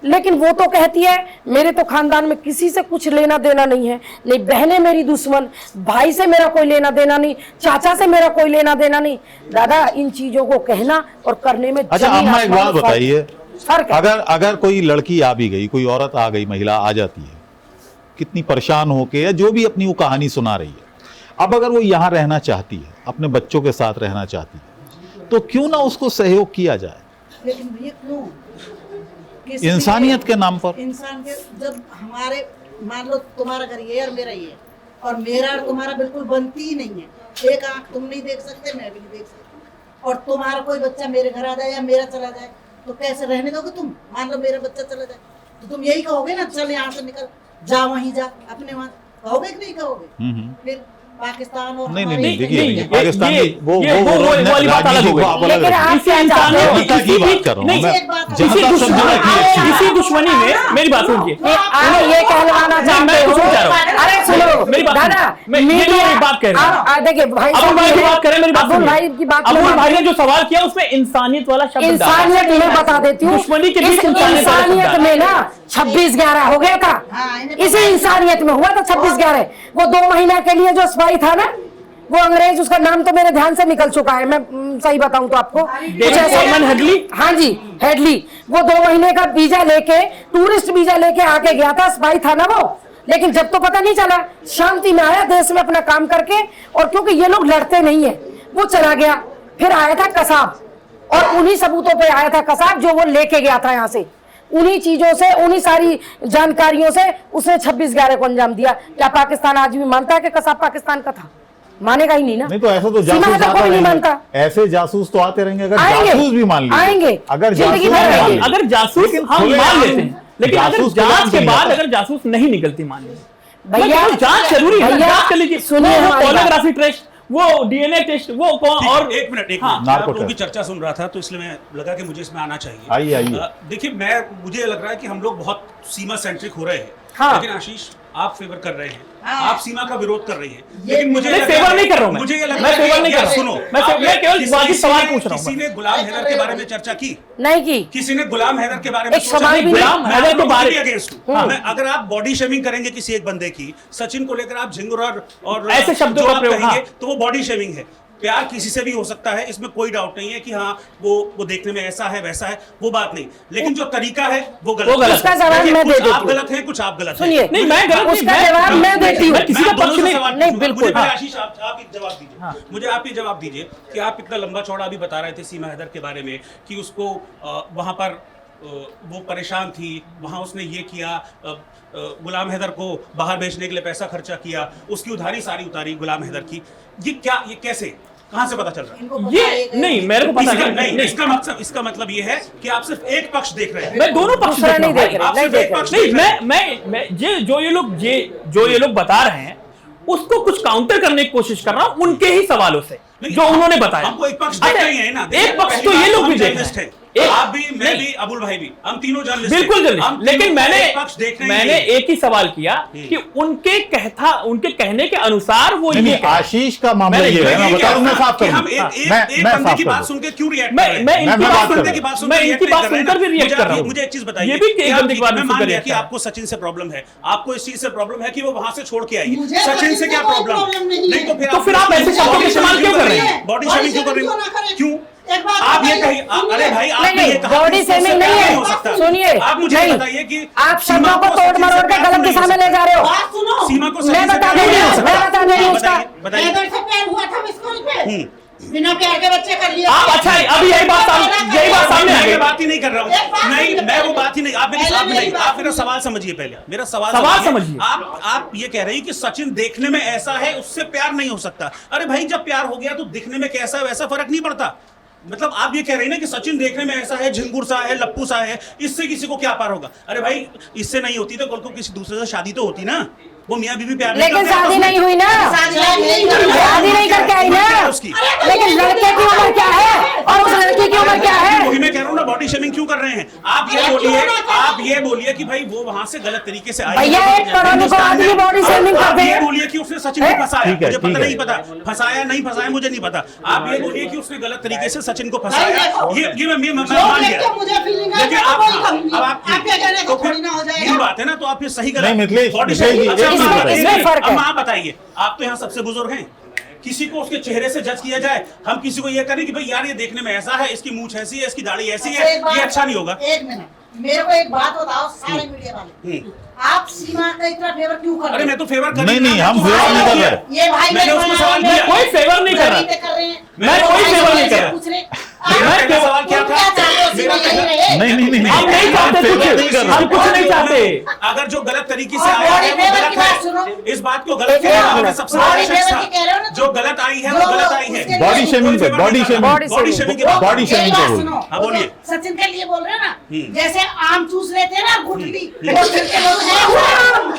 लेकिन वो तो कहती है मेरे तो खानदान में किसी से कुछ लेना देना नहीं है, नहीं बहनें मेरी दुश्मन, भाई से मेरा कोई लेना देना नहीं, चाचा से मेरा कोई लेना देना नहीं। दादा, इन चीजों को कहना और करने में अच्छा जमीन अम्मा एक आसमान बात का बताइए, फर्क है। अगर कोई लड़की आ भी गई, कोई औरत आ गई, महिला आ जाती है कितनी परेशान होके या जो भी अपनी वो कहानी सुना रही है, अब अगर वो यहाँ रहना चाहती है, अपने बच्चों के साथ रहना चाहती है, तो क्यों ना उसको सहयोग किया जाए लेकिन भैया क्यों? किस इंसानियत के नाम पर? इंसान के जब हमारे मान लो तुम्हारा घर ये है और मेरा ये है, और मेरा और तुम्हारा बिल्कुल बनती ही नहीं है। एक आंख तुम नहीं देख सकते, मैं भी नहीं देख सकती, और तुम्हारा कोई बच्चा मेरे घर आ जाए या मेरा चला जाए तो कैसे रहने दोगे तुम? मान लो मेरा बच्चा चला जाए तो तुम यही कहोगे ना, चल यहाँ से निकल, जा वहीं जा, अपने वहां कहोगे कि नहीं कहोगे? फिर पाकिस्तान और नहीं हमारे- नहीं देखिए नहीं, पाकिस्तान ये- की वो ये- वो वाली बात अलग हो गई। लेकिन आप इसी क्या चाहते हो? इंसानियत जनता की बात कर रहा हूँ नहीं, मैं, एक बात है। जनता इसी समझना की अच्छी है। इसी दुश्मनी में मेरी बात सुनिए। ये आप ये कहलवाना चाहते मैं हो? कुछ नहीं चाह रहा हूँ। अरे सुनो मेरी बात दादा, सुनो। मैं ये जो एक बात कह रहा हूँ। देखिए भाई अबुल साहब भाई की ये- बात करें, मेरी बात अबुल सुनिए। भाई की बात अबुल भाई ने जो सवाल किया उसमें इंसानियत वाला शब्द डाला। इंसानियत मैं बता देती हूँ, दुश्मनी के इस बीच इंसानियत वाला शब्द इंसानियत डाला। में ना 26/11 हो गया था। हाँ, इन्हें इसी इंसानियत में हुआ था 26/11। वो 2 महीना के लिए जो सिपाही था ना, वो अंग्रेज, उसका नाम तो मेरे ध्यान से निकल चुका है, मैं सही बताऊं तो आपको, कुछ ऐसे- सॉलमन हेडली? हाँ जी, हेडली। वो 2 महीने का वीजा लेके, टूरिस्ट वीजा लेके आके गया था, सिपाही था ना वो। लेकिन जब तो पता नहीं चला, शांति में आया देश में अपना काम करके, और क्योंकि ये लोग लड़ते नहीं है, वो चला गया। फिर आया था कसाब, और उन्हीं सबूतों पे आया था कसाब जो वो लेके गया था यहाँ से। उन्हीं चीजों से, उन्हीं सारी जानकारियों से उसने 26/11 को अंजाम दिया। क्या पाकिस्तान आज भी मानता है कि कसाब पाकिस्तान का था? मानेगा ही नहीं ना। नहीं तो ऐसा तो सीमा जासूस हद आते कोई नहीं रहेंगे। मानता। ऐसे जासूस तो आते रहेंगे, अगर आएंगे, जासूस भी मान लीजिए, आएंगे, अगर जिंदगी जासूस भर भी मान आएंगे। लीजिए, अगर जासूस लेकिन हम खुले मान आम लेते हैं, लेकिन अगर जासूस को जांच नाम के नहीं बाद आता। अगर जासूस नहीं निकलती, मान लीजिए, भैया तो जांच जरूरी है, भैया, जांच कर लीजिए। सुनिए वो हमारी बात। पॉलीग्राफी टेस्ट, वो डीएनए टेस्ट, वो कौन और एक मिनट हाँ, मैं आप लोगों की चर्चा सुन रहा था तो इसलिए मैं लगा कि मुझे इसमें आना चाहिए। आइए। देखिए मुझे लग रहा है कि हम लोग बहुत सीमा सेंट्रिक हो रहे हैं। हाँ। लेकिन आशीष आप फेवर कर रहे हैं, हाँ। आप सीमा का विरोध कर रही हैं। लेकिन मुझे नहीं, लग रहा फेवर है- नहीं कर रहा हूं मैं। मुझे ये लग मैं रहा है फेवर कि- नहीं कर यार रहा हूं। सुनो, मैं आपने- केवल किसी- वाजिब किसी सवाल ने- पूछ रहा हूं किसी मैं। ने गुलाम हैदर के बारे में चर्चा की? नहीं की। किसी ने गुलाम हैदर के बारे में एक सोचा? सवाल भी नहीं, गुलाम मैं हैदर आप के लोगों बारे- के against हूं। मैं अगर आप बॉडी शेमिंग करेंगे किसी एक बंदे की, सचिन को लेकर आप झिंगुर और ऐसे शब्दों जो का आप प्रयोग, कहेंगे, हाँ। तो वो बॉडी शेमिंग है। प्यार किसी से भी हो सकता है, इसमें कोई डाउट नहीं है कि हाँ वो देखने में ऐसा है वैसा है, वो बात नहीं। लेकिन जो तरीका है वो गलत है। उसका जवाब देखिए, मैं दे कुछ देती आप हूँ। गलत हैं, कुछ आप गलत हैं। सुनिए, नहीं, मैं गलत नहीं, उसका मैं- जवाब मैं देती हूँ। मैं किसी का मैं दोनों पक्ष से नहीं- सवाल नहीं, पूछूंगा। बिल्कुल। मुझे पहले हाँ। आशीष आप एक जवाब दीजिए। मुझे आप ये जवाब दीजिए कि आप इतना लंबा चौड़ा अभी बता रहे थे सीमा हैदर के बारे में कि उसको वहां पर वो परेशान थी, वहां उसने ये किया, गुलाम हैदर को बाहर भेजने के लिए पैसा खर्चा किया, उसकी उधारी सारी उतारी गुलाम हैदर की। ये कैसे, कहां से पता चल रहा है? इनको ये बताइएगा। नहीं, मेरे को पता नहीं, नहीं। इसका मतलब ये है कि आप सिर्फ एक पक्ष देख रहे हैं। मैं दोनों पक्ष दूसरा देख नहीं रहा हूं देख भाई। रहे, आप नहीं सिर्फ देख एक रहे। पक्ष नहीं, देख रहे हैं। मैं जो ये लोग बता रहे हैं उसको कुछ काउंटर करने की कोशिश कर रहा हूं उनके ही सवालों से नहीं, जो उन्होंने बताया। हमको एक पक्ष देख अच्छा, रहे हैं ना। देखिए, एक पक्ष पहली तो ये बात, लोग हम भी देख रहे जर्नलिस्ट हैं। हैं। एक- आप भी, मैं नहीं। भी, अबुल भाई भी, हम तीनों जर्नलिस्ट बिल्कुल हैं। जल्दी, हम लेकिन तीनों एक पक्ष देख रहे हैं। मैंने एक ही सवाल किया कि उनके कहने के अनुसार वो नहीं, ये नहीं, कह रहे हैं। आशीष का मामला मैं ये है, मैं बता दूं, मैं साफ कि करूं। हम एक मैं बंदे साफ की बात करूं। सुन के क्यों रिएक्ट मैं कर रहे हैं? मैं इनकी मैं बात बात सुनकर कर की बात सुन मैं के इनकी react बात नहीं कर रहे सुनकर भी हैं रिएक्ट ना। कर रहा हूं। मुझे एक चीज बताइए, ये भी कि एक आप- बंदे की बात मैं सुनकर मान लिया react कि कर रहा हूं। आपको सचिन से प्रॉब्लम है, आपको इस चीज से प्रॉब्लम है कि वो वहां से छोड़ के आई मुझे है। सचिन से क्या कोई प्रॉब्लम प्रॉब्लम नहीं है। तो फिर आप ऐसे शब्दों का इस्तेमाल क्यों कर रहे हैं? बॉडी शेमिंग क्यों कर रही हो? क्यों? एक बात आप ये बताइए, कहिए, अरे भाई आपने नहीं, ये कहा बॉडी कि इससे शेमिंग नहीं प्यार है। हो सकता। सुनिए, आप मुझे नहीं, बताइए कि आप सीमा शब्दों को सचिन तोड़ से मरोड़ के प्यार गलत क्यों दिशा नहीं में हो ले जा रहे हो। बात सुनो। सीमा को मैं सचिन से बता प्यार दे रही नहीं हूं, हो सकता। मैं बता दे रही हूं उसका। बताइए हैदर से प्यार हुआ था स्कूल पे, बिना प्यार के बच्चे कर लिया। आप अच्छा अभी यही बात सामने आ मैं गई। बात ही नहीं कर रहा एक हूँ। बात नहीं, सुनिए मैं वो पहले। बात ही नहीं। आप मेरी पहले आप मेरी नहीं, बात आप मेरा सुनिए। सवाल समझिए पहले। मेरा सवाल सवाल समझिए। आप ये कह रहे हैं कि सचिन देखने में ऐसा है, उससे प्यार नहीं हो सकता। अरे भाई, जब प्यार हो गया तो दिखने में कैसा है वैसा फर्क नहीं पड़ता। मतलब आप ये कह रहे हैं ना कि सचिन देखने में ऐसा है, झिंगुर सा है, लप्पू सा है, इससे किसी को क्या पार होगा? अरे भाई, इससे नहीं होती तो कल को किसी दूसरे से शादी तो होती ना। वो मियाँ बीवी प्यार नहीं लेकिन करते हैं, शादी तो नहीं हुई ना, शादी नहीं करके आई ना, उसकी लेकिन लड़के की उम्र क्या है और उस लड़की की उम्र क्या है? वही मैं कह रहा हूँ ना, बॉडी शेमिंग क्यों कर रहे हैं आप? ये बोलिए कि भाई वो वहां से गलत तरीके से आई भैया, है। एक पढ़ा लिखा आदमी बॉडी शेमिंग आप करते ये हैं। बोलिए कि उसने सचिन को फंसाया, ठीक है, मुझे ठीक पता है। नहीं पता फंसाया नहीं फंसाया मुझे नहीं पता। आप ये बोलिए कि उसने गलत तरीके से सचिन को फंसाया, ये मैं मान लिया। मुझे फीलिंग है लेकिन कि आप वही करूंगी। अब आप क्या कह रहे हैं, तो तो थोड़ी ना हो जाएगा। यही बात है ना, तो आप फिर सही गलत नहीं, मिथिलेश, बॉडी मिथिलेश जी, शेमिंग- एक चीज अच्छा, बताइए। इसमें फर्क है। अब आप बताइए, आप तो यहाँ सबसे बुजुर्ग हैं, किसी को उसके चेहरे से जज किया जाए, हम किसी को ये करें कि भाई यार ये देखने में ऐसा है, इसकी मूंछ ऐसी है, इसकी दाढ़ी ऐसी है, ये अच्छा नहीं होगा। एक मिनट, मेरे को एक बात बताओ सारे मीडिया वाले, आप सीमा का इतना फेवर क्यों कर रहे अरे हैं? मैं तो फेवर कर नहीं, नहीं, हम फेवर नहीं कर रहे। ये भाई मैंने उसको सवाल किया। कोई फेवर नहीं कर रहा। कर रहे हैं। मैं कोई फेवर नहीं कर रहा। पूछ रहे मेरा पहला सवाल क्या था? मेरा पहला- नहीं, नहीं, नहीं, हम नहीं चाहते फेवर नहीं कुछ, कर रहे। हम कुछ नहीं चाहते। अगर जो गलत तरीके से और आया है बॉडी वो फेवर की बात गलत सुनो। है, इस बात को गलत एक किया मिनट। मैंने सबसे बॉडी बड़ा शख्स फेवर की कह रहे हो ना? था। जो गलत आई है वो जो गलत आई है। उसके बॉडी लिए- शेमिंग पे, बॉडी शेमिंग, बॉडी शेमिंग की बात- बॉडी शेमिंग मेरी पे बात बोल। सुनो। हाँ, बोलिए। सचिन के लिए बोल रहे हैं ना, जैसे आम चूस लेते हैं ना गुठली, वो फिर के लोग हैं,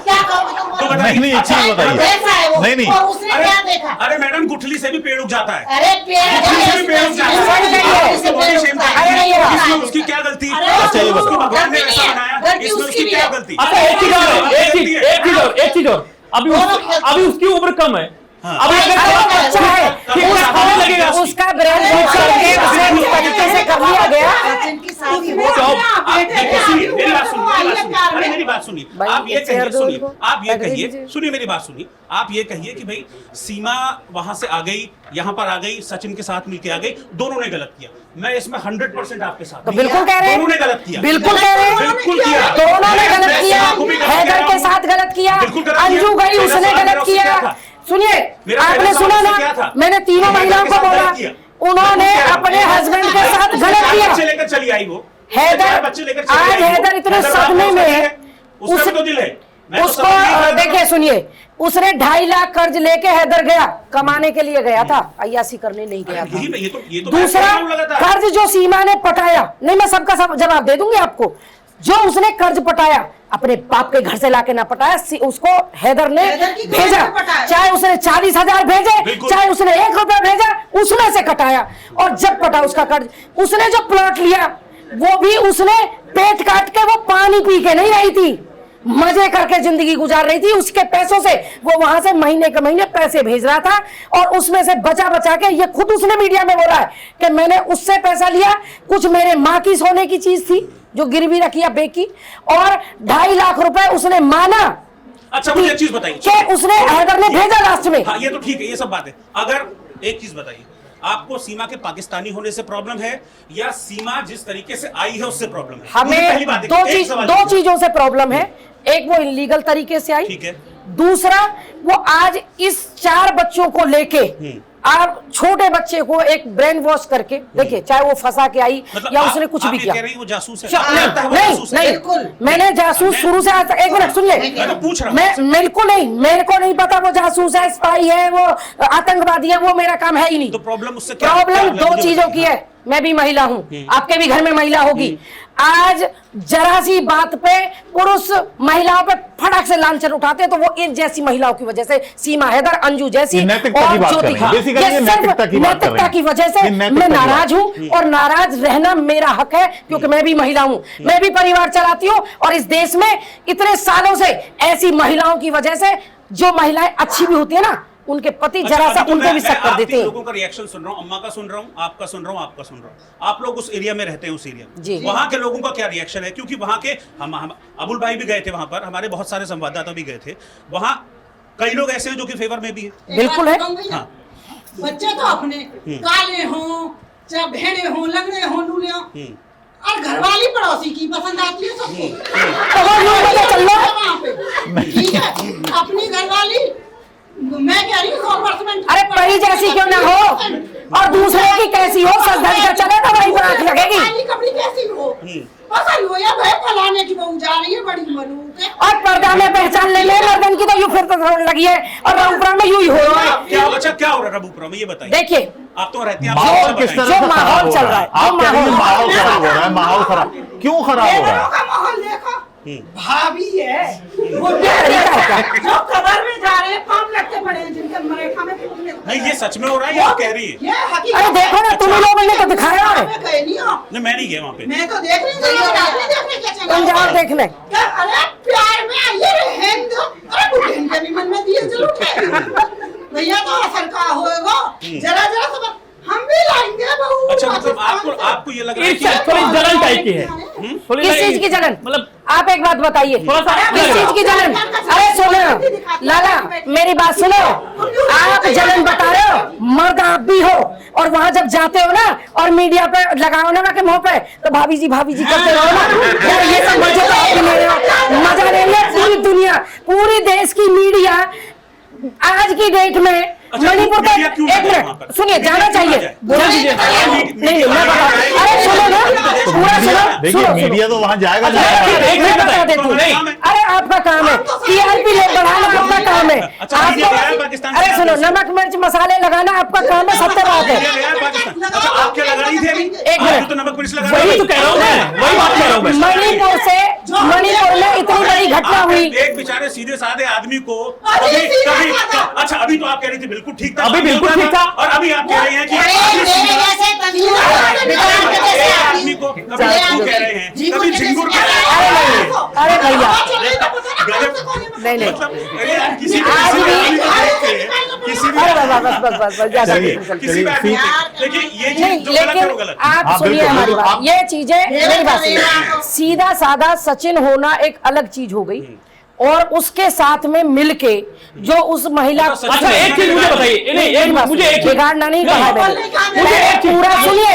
क्या कहोगे तुम? तो बताइए। नहीं, नहीं, एक चीज बताइए। वैसा है वो। नहीं, नहीं। और उसने क्या देखा? अरे मैडम, गुठली से भी पेड़ उग जाता है। अरे पेड़ गुठली से भी पेड़ उग जाता है। इससे बॉडी पेड़ शेम उगता है। करती है। अरे ये इसमें उसकी क्या गलती? अरे अच्छा, ये उसको बताओ। भगवान ने गलती ऐसा नहीं है। बनाया, गलती इसमें उसकी उसकी भी क्या है। गलती? अच्छा, एक चीज और, एक चीज और, अभी उसकी उम्र कम है। अभी अगर अरे अच्छा है, उसको लगेगा उसका ब्रेन वॉश करके उसे उस तरीके से कर लिया गया। सचिन की शादी हो तो गई। आप देखिए, सुनिए मेरी बात सुनिए, आइए मेरी बात सुनिए। प्यार अरे में। मेरी बात सुनिए, भाई, आप ये ये चेयर कहिए, दो सुनिए, उनको। आप ये बैठ कहिए, दीजिए। सुनिए मेरी बात सुनिए, आप ये कहिए कि भाई सीमा वहां से आ गई, यहाँ पर आ गई, सचिन के साथ मिलके आ गई, दोनों ने गलत किया। मैं इसमें 100% आपके साथ तो हूं। बिल्कुल कह रहे हैं, दोनों ने गलत किया। बिल्कुल कह रहे हैं, बिल्कुल किया। दोनों ने गलत मैं किया। सीमा को भी गलत हैदर कह रहा के हूं। साथ गलत किया, बिल्कुल गलत किया। अंजू गई मेरा उसने सवाल गलत उससे क्या किया। था? सुनिए, मेरा आपने पहला सुना सवाल क्या ना, था? मैंने तीनों हैदर महिलाओं के को साथ बोला, गलत किया। उन्होंने अपने हस्बैंड के साथ गलत चार किया। बच्चे लेकर चली आई वो। हैदर, चार बच्चे लेकर चली आज आई वो। हैदर इतने हैदर सदमे बाप में उसका है, है। उसका भी तो दिल है। मैं तो उसको समझ नहीं पा रहा। देखिए, सुनिए, उसने 2.5 लाख कर्ज लेके हैदर गया, कमाने के लिए गया था, अय्यासी करने नहीं गया था। ये तो दूसरा कर्ज जो सीमा ने पटाया, नहीं मैं सबका सब जवाब दे दूंगी आपको, जो उसने कर्ज पटाया अपने बाप के घर से लाके ना पटाया, उसको हैदर ने हैदर की भेजा, घर से पटाया। चाहे उसने 40,000 भेजे, बिल्कुल। चाहे उसने 1 रुपया भेजा, उसमें से कटाया। और जब पटा उसका कर्ज, उसने जो प्लॉट लिया वो भी उसने पेट काट के, वो पानी पी के नहीं रही थी, मजे करके जिंदगी गुजार रही थी। उसके पैसों से वो वहां से महीने के महीने पैसे भेज रहा था, और उसमें से बचा बचा के, ये खुद उसने मीडिया में बोला है कि मैंने उससे पैसा लिया, कुछ मेरे माँ की सोने की चीज थी जो गिरवी रखी या बेची, और 2.5 लाख रुपए उसने माना। अच्छा, मुझे एक चीज बताइए कि उसने हैदर ने भेजा लास्ट में। हाँ, ये तो ठीक है, ये सब बात है। अगर एक चीज बताइए, आपको सीमा के पाकिस्तानी होने से प्रॉब्लम है या सीमा जिस तरीके से आई है उससे प्रॉब्लम है? मुझे पहली बात हमें है, एक सवाल दो पूछो। चीजों से प्रॉब्लम है। एक, वो इलीगल तरीके से आई, ठीक है। दूसरा, वो आज इस 4 बच्चों को लेके, आप छोटे बच्चे को एक ब्रेन वॉश करके देखिए, चाहे वो फंसा के आई मतलब या आप- उसने कुछ आप भी ये किया। कह रही हैं वो जासूस है? नहीं, आपको लगता है वो नहीं, जासूस है? नहीं, बिल्कुल। मैंने जासूस शुरू से आज तक, एक मिनट सुन ले, मैं तो पूछ रहा हूं मैं आपसे। बिल्कुल नहीं, मेरे को नहीं पता वो जासूस है, स्पाई है, वो आतंकवादी है, वो मेरा काम है ही नहीं। तो प्रॉब्लम उससे क्या? प्रॉब्लम क्या दो मुझे चीजों बताइए। की है। मैं भी महिला हूं, आपके भी घर में महिला होगी। आज जरा सी बात पे पुरुष महिलाओं पे फटाक से लांछन उठाते हैं, तो वो इन जैसी महिलाओं की वजह से, सीमा हैदर, अंजू जैसी, ये नैतिकता की बात कर रहे हैं। बेसिकली ये ये सिर्फ नैतिकता की बात कर रहे नैतिकता हैं। की वजह से ये नैतिकता मैं की बात। नाराज हूं, और नाराज रहना मेरा हक है, क्योंकि मैं भी महिला हूं, मैं भी परिवार चलाती हूं, और इस देश में इतने सालों से ऐसी महिलाओं की वजह से, जो महिलाएं अच्छी भी होती है ना, उनके पति अच्छा, जरा सा अभी तो उनपे भी मैं शक कर आप देते तीन हैं। लोगों का रिएक्शन सुन रहा हूं, अम्मा का सुन रहा हूं, आपका सुन रहा हूं, आपका सुन रहा हूं। आप लोग उस एरिया में रहते हैं, उस एरिया जी। में वहां के लोगों का क्या रिएक्शन है? क्योंकि वहां के हम अबुल भाई भी गए थे वहां पर, हमारे बहुत सारे संवाददाता भी गए थे वहां। कई लोग ऐसे हैं जो कि फेवर में भी है। बिल्कुल है। हाँ। बच्चे तो अपने काले हों, चाहे भेड़े हों, लंगड़े हों, लूले हों, और घरवाली पड़ोसी की पसंद आती है सबको। तो वो यूं पता चल लो। वहाँ पे ठीक है, अपनी घरवाली, मैं कह रही हूँ 100%। अरे परी जैसी क्यों ना हो, और दूसरे की कैसी हो, सच धज का चले तो वहीं पर आंख लगेगी। काली कपड़ी कैसी हो, पसंद हो या भाई फलाने की बहू जा रही है बड़ी मलूक है। और पर्दा में पहचान ले ले, मर्दन की तो यूं फिर तो लगी है, और रामपुरा में यूं ही हो रहा है। क्या बच्चा क्या हो रहा है रबूपुरा में, ये बताइए। देखिए, आप तो रहते हैं, आप माहौल सब किस बताइए। तरह जो से खराब माहौल हो चल रहा रहा है? है, आप जो कह रही हैं माहौल- माहौल खराब हो रहा है, माहौल खराब क्यों खराब हो रहा है? का माहौल देखो, भाभी है वो तरीका है क्या? जो कदम पड़े हैं जिनके मरेठा में फूटने को नहीं, ये सच में हो रहा है या आप कह रही है? ये हकीकत अरे देखो ना, तुम लोगों ने तो दिखाया है। मैं गई नहीं हूँ। नहीं, मैं नहीं गया वहाँ पे। मैं तो देख रही हूँ, देखने क्या चला तुम जाओ देखने। क्या? अरे प्यार में आइए रे हिंद, अरे बुढ़े इनके भी मन में दिए चलो भैया तो असर का होएगा, जरा जरा समझ, हम भी लाएंगे बहू। अच्छा, मतलब आपको ये लग रहा है कि थोड़ी जलन टाइप की है, थोड़ी किस चीज की जलन? मतलब आप एक बात बताइए, थोड़ा सा किस चीज की जलन? अरे सुनो लाला, मेरी बात सुनो, आप जलन बता रहे हो, मर्द आप भी हो, और वहां जब जाते हो ना और मीडिया पे लगाओ ना के मुंह पे, तो भाभी जी करते रहो ना यार, ये सब मजे तो आप भी ले रहे हो, मजा ले रही है पूरी दुनिया, पूरी देश की मीडिया आज की डेट में। मणिपुर का एक मिनट सुनिए, जाना चाहिए, नहीं मैं बता, अरे सुनो ना, पूरा सुनो, देखिए मीडिया तो वहां जाएगा मैं बता देती हूँ। अरे आपका काम है टीआरपी ले बढ़ाना, आपका काम है आपको। अरे सुनो, नमक मिर्च मसाले लगाना आपका काम है, सत्य बात है। आप क्या लगा रही थी अभी? एक मिनट, तो नमक मिर्च लगा वही तो कह रहा हूँ मैं, वही बात कह रहा हूँ मैं। मणिपुर में इतनी बड़ी घटना हुई। एक बेचारे सीधे साधे आदमी को कभी अच्छा, अभी तो आप कह रही थी बिल्कुल ठीक था, अभी बिल्कुल ठीक था, और अभी आप कह रही हैं कि आदमी को कभी झिंगुर कह रहे हैं, कभी झिंगुर कह रहे हैं। अरे भैया नहीं किसी चलिए, देखिए ये नहीं, चीज जो गलत है वो लेकिन गलत। आप सुनिए हमारी बात, ये चीजें मेरी बात सुनिए, सीधा साधा सचिन होना एक अलग चीज हो गई, और उसके साथ में मिलके जो उस महिला, अच्छा एक चीज मुझे बताइए, मुझे एक बिगाड़ना नहीं कहा है मैंने, मुझे एक पूरा सुनिए,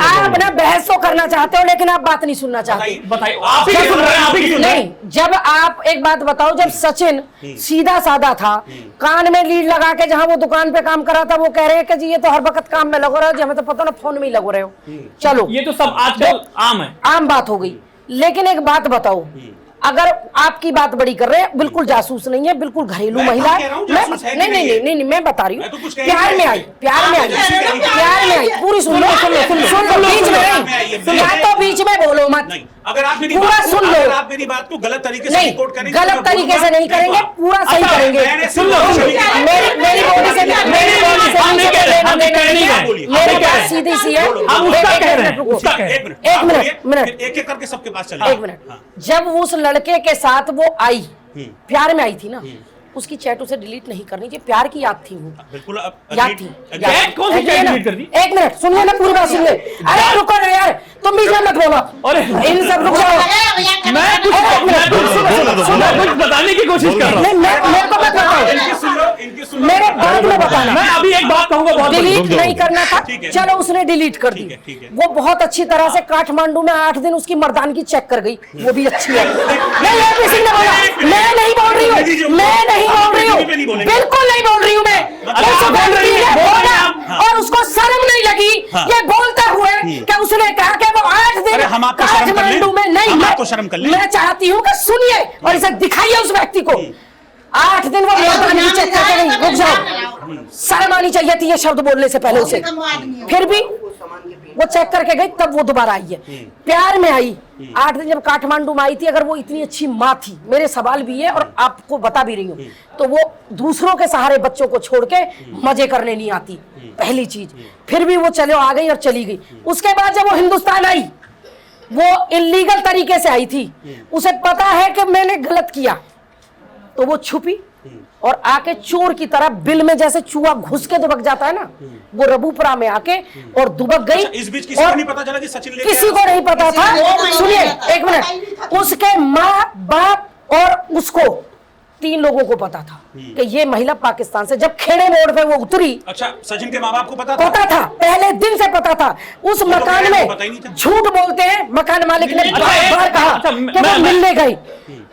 आप ना बहस तो करना चाहते हो लेकिन आप बात नहीं सुनना चाहते। बताइए, आप ही सुन रहे हैं, आप ही सुन रहे हैं। नहीं, जब आप एक बात बताओ, जब सचिन सीधा साधा था, कान में लीड लगा के जहां वो दुकान पे काम कर रहा था, वो कह रहे हैं कि जी ये तो हर वक्त काम में लगो रहे हो, हमें तो पता ना फोन में ही लगो रहे हो। चलो ये तो सब आजकल आम है, आम बात हो गई, लेकिन एक बात बताओ, अगर आपकी बात बड़ी कर रहे हैं, बिल्कुल जासूस नहीं है, बिल्कुल घरेलू महिला है, नहीं मैं बता रही हूँ, प्यार में आई पूरी, सुन लो बीच में नहीं, या तो बीच में बोलो मत, अगर आप मेरी पूरा बात सुन लो, अगर आप मेरी बात को गलत तरीके से नहीं रिपोर्ट करेंगे, गलत तरीके से नहीं करेंगे, पूरा सही करेंगे। सुन लो, मेरी बोली से मेरी बात सीधी सी है, एक मिनट एक करके सबके पास चले, एक मिनट, जब उस लड़के के साथ वो आई, प्यार में आई थी ना, उसकी चैट उसे डिलीट नहीं करनी चाहिए, प्यार की याद थी वो, बिल्कुल याद थी, कौन सी चैट डिलीट कर दी? एक मिनट सुनिए ना, पूरी बात सुनिए, अरे रुको ना यार, तुम बीच में मत बोलो, अरे इन सब रुक जाओ, मैं कुछ बताने की कोशिश कर रहा हूँ, मेरे को मत बताओ, मेरे बाद में बताना। मैं अभी एक बात कहूंगा, बहुत डिलीट नहीं करना था, चलो उसने डिलीट कर दी, वो बहुत अच्छी तरह से काठमांडू में 8 दिन उसकी मर्दानगी चेक कर गई, वो भी अच्छी है। नहीं ये किसी ने बोला, मैं नहीं बोल रही हूँ, मैं नहीं बोल रही हूँ, बिल्कुल नहीं बोल रही हूँ मैं, और उसको शर्म नहीं लगी ये बोलते हुए कि उसने कहा कि वो 8 दिन काठमांडू में नहीं, मैं चाहती हूँ कि सुनिए और इसे दिखाइए उस व्यक्ति को, 8 दिन वो मर्दानगी चेक करके गई, रुक जाओ, शर्म आनी चाहिए थी ये शब्द बोलने से पहले उसे, फिर भी वो चेक करके गई, तब वो दोबारा आई है, प्यार में आई, 8 दिन जब काठमांडू में आई थी, अगर वो इतनी अच्छी माँ थी, मेरे सवाल भी है और आपको बता भी रही हूँ, तो वो दूसरों के सहारे बच्चों को छोड़ के मजे करने नहीं आती, पहली चीज, फिर भी वो चले आ गई और चली गई। उसके बाद जब वो हिंदुस्तान आई, वो इलीगल तरीके से आई थी, उसे पता है कि मैंने गलत किया, तो वो छुपी और आके चोर की तरह बिल में जैसे चूहा घुस के दुबक जाता है ना, वो रबूपुरा में आके और दुबक गई। इस बीच किसी को नहीं पता चला कि सचिन लेके किसी को नहीं पता था, सुनिए एक मिनट, उसके माँ बाप और उसको 3 लोगों को पता था कि ये महिला पाकिस्तान से, जब खेड़े मोड़ पे वो उतरी, अच्छा सचिन के माँ बाप को पता था? पता था, पहले दिन से पता था, उस मकान में झूठ बोलते हैं, मकान मालिक ने बार कहा कि वो मिलने गई,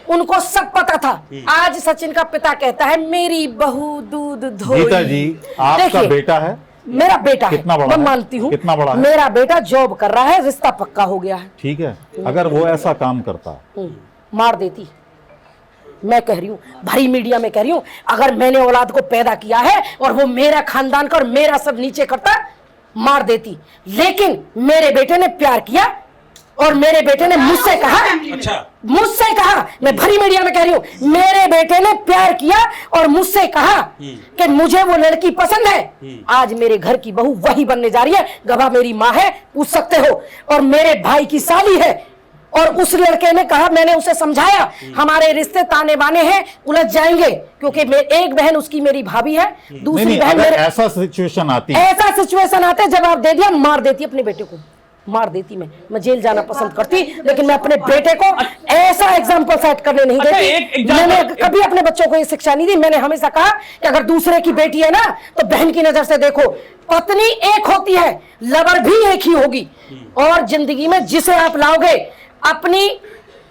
उनको सब पता था। आज सचिन का पिता कहता है मेरी बहू दूध धोई। गीता जी आपका बेटा है? मेरा बेटा है, कितना बड़ा मैं है? मानती हूँ, कितना बड़ा है? मेरा बेटा जॉब कर रहा है, रिश्ता पक्का हो गया है। ठीक है, अगर वो ऐसा काम करता, मार देती, मैं कह रही हूँ, भारी मीडिया में कह रही हूँ, अगर मैंने औलाद को पैदा किया है और वो मेरा खानदान का और मेरा सब नीचे करता, मार देती, लेकिन मेरे बेटे ने प्यार किया, और मेरे बेटे ने मुझसे कहा, मैं भरी मीडिया में कह रही हूं, मेरे बेटे ने प्यार किया और मुझसे कहा कि मुझे वो लड़की पसंद है। आज मेरे घर की बहू वही बनने जा रही है, गवाह मेरी माँ है, पूछ सकते हो, और मेरे भाई की साली है। और उस लड़के ने कहा, मैंने उसे समझाया हमारे रिश्ते ताने बाने हैं, उलझ जाएंगे, क्योंकि एक बहन उसकी मेरी भाभी है, दूसरी बहन मेरे। ऐसा सिचुएशन आती है जवाब दे दिया, मार देती अपने बेटे को, मार देती। मैं जेल जाना पसंद करती, लेकिन मैं अपने बेटे को ऐसा एग्जाम्पल सेट करने नहीं देती। मैंने कभी अपने बच्चों को ये शिक्षा नहीं दी। मैंने हमेशा कहा कि अगर दूसरे की बेटी है ना तो बहन की नजर से देखो, पत्नी एक होती है, लवर भी एक ही होगी, और जिंदगी में जिसे आप लाओगे अपनी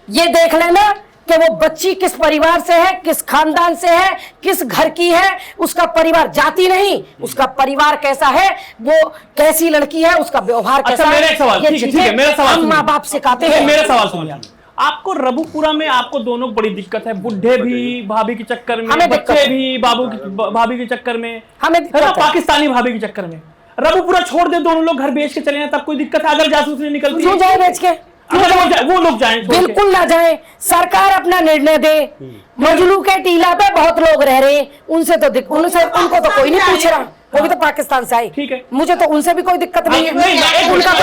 ये देख लेना कि वो बच्ची किस परिवार से है, किस खानदान से है, किस घर की है, उसका परिवार जाति नहीं, उसका परिवार कैसा है, वो कैसी लड़की है, उसका व्यवहार कैसा है। मेरा सवाल, ठीक है, मेरा सवाल माँ बाप सिखाते हैं। मेरा सवाल सुनिए, आपको रबुपुरा में आपको दोनों बड़ी दिक्कत है, बुढ़े भी भाभी के चक्कर में, बच्चे भी भाभी के चक्कर में, हमें पाकिस्तानी भाभी के चक्कर में। रबुपुरा छोड़ दे, दोनों लोग घर बेच के चले जाए, तब कोई दिक्कत है? अगर जासूस नहीं निकलती क्यों जाए बेच के? वो लोग जाएं, बिल्कुल ना जाए, सरकार अपना निर्णय दे। मजलू के टीला पे बहुत लोग रह रहे हैं, उनको तो कोई नहीं पूछ रहा, वो भी तो पाकिस्तान से आए। ठीक है, मुझे तो उनसे भी कोई दिक्कत नहीं है, उनका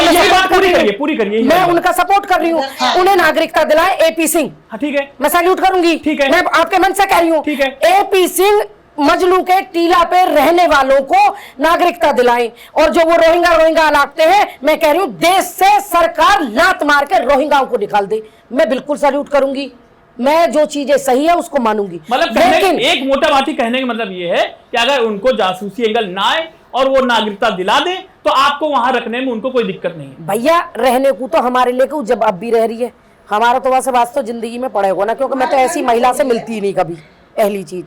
पूरी करिए, मैं उनका सपोर्ट कर रही हूँ। उन्हें नागरिकता दिलाए AP सिंह, ठीक है, मैं सैल्यूट करूंगी। ठीक है, मैं आपके मन से कह रही हूँ, ठीक है, AP सिंह मजलू के टीला पे रहने वालों को नागरिकता दिलाएं, और जो वो रोहिंगा लाते हैं, मैं कह रही हूं देश से सरकार लात मार के रोहिंगाओं को निकाल दे। मैं बिल्कुल सैल्यूट करूंगी, मैं जो चीजें सही है उसको मानूंगी। मतलब लेकिन एक मोटा बात ही कहने का मतलब ये है कि अगर उनको जासूसी एंगल ना आए और वो नागरिकता दिला दे तो आपको वहां रखने में उनको कोई दिक्कत नहीं है। भैया रहने को तो हमारे लिए जब अब भी रह रही है, हमारा तो वैसे वास्तव जिंदगी में पड़ेगा ना, क्योंकि मैं तो ऐसी महिला से मिलती ही नहीं कभी, पहली चीज।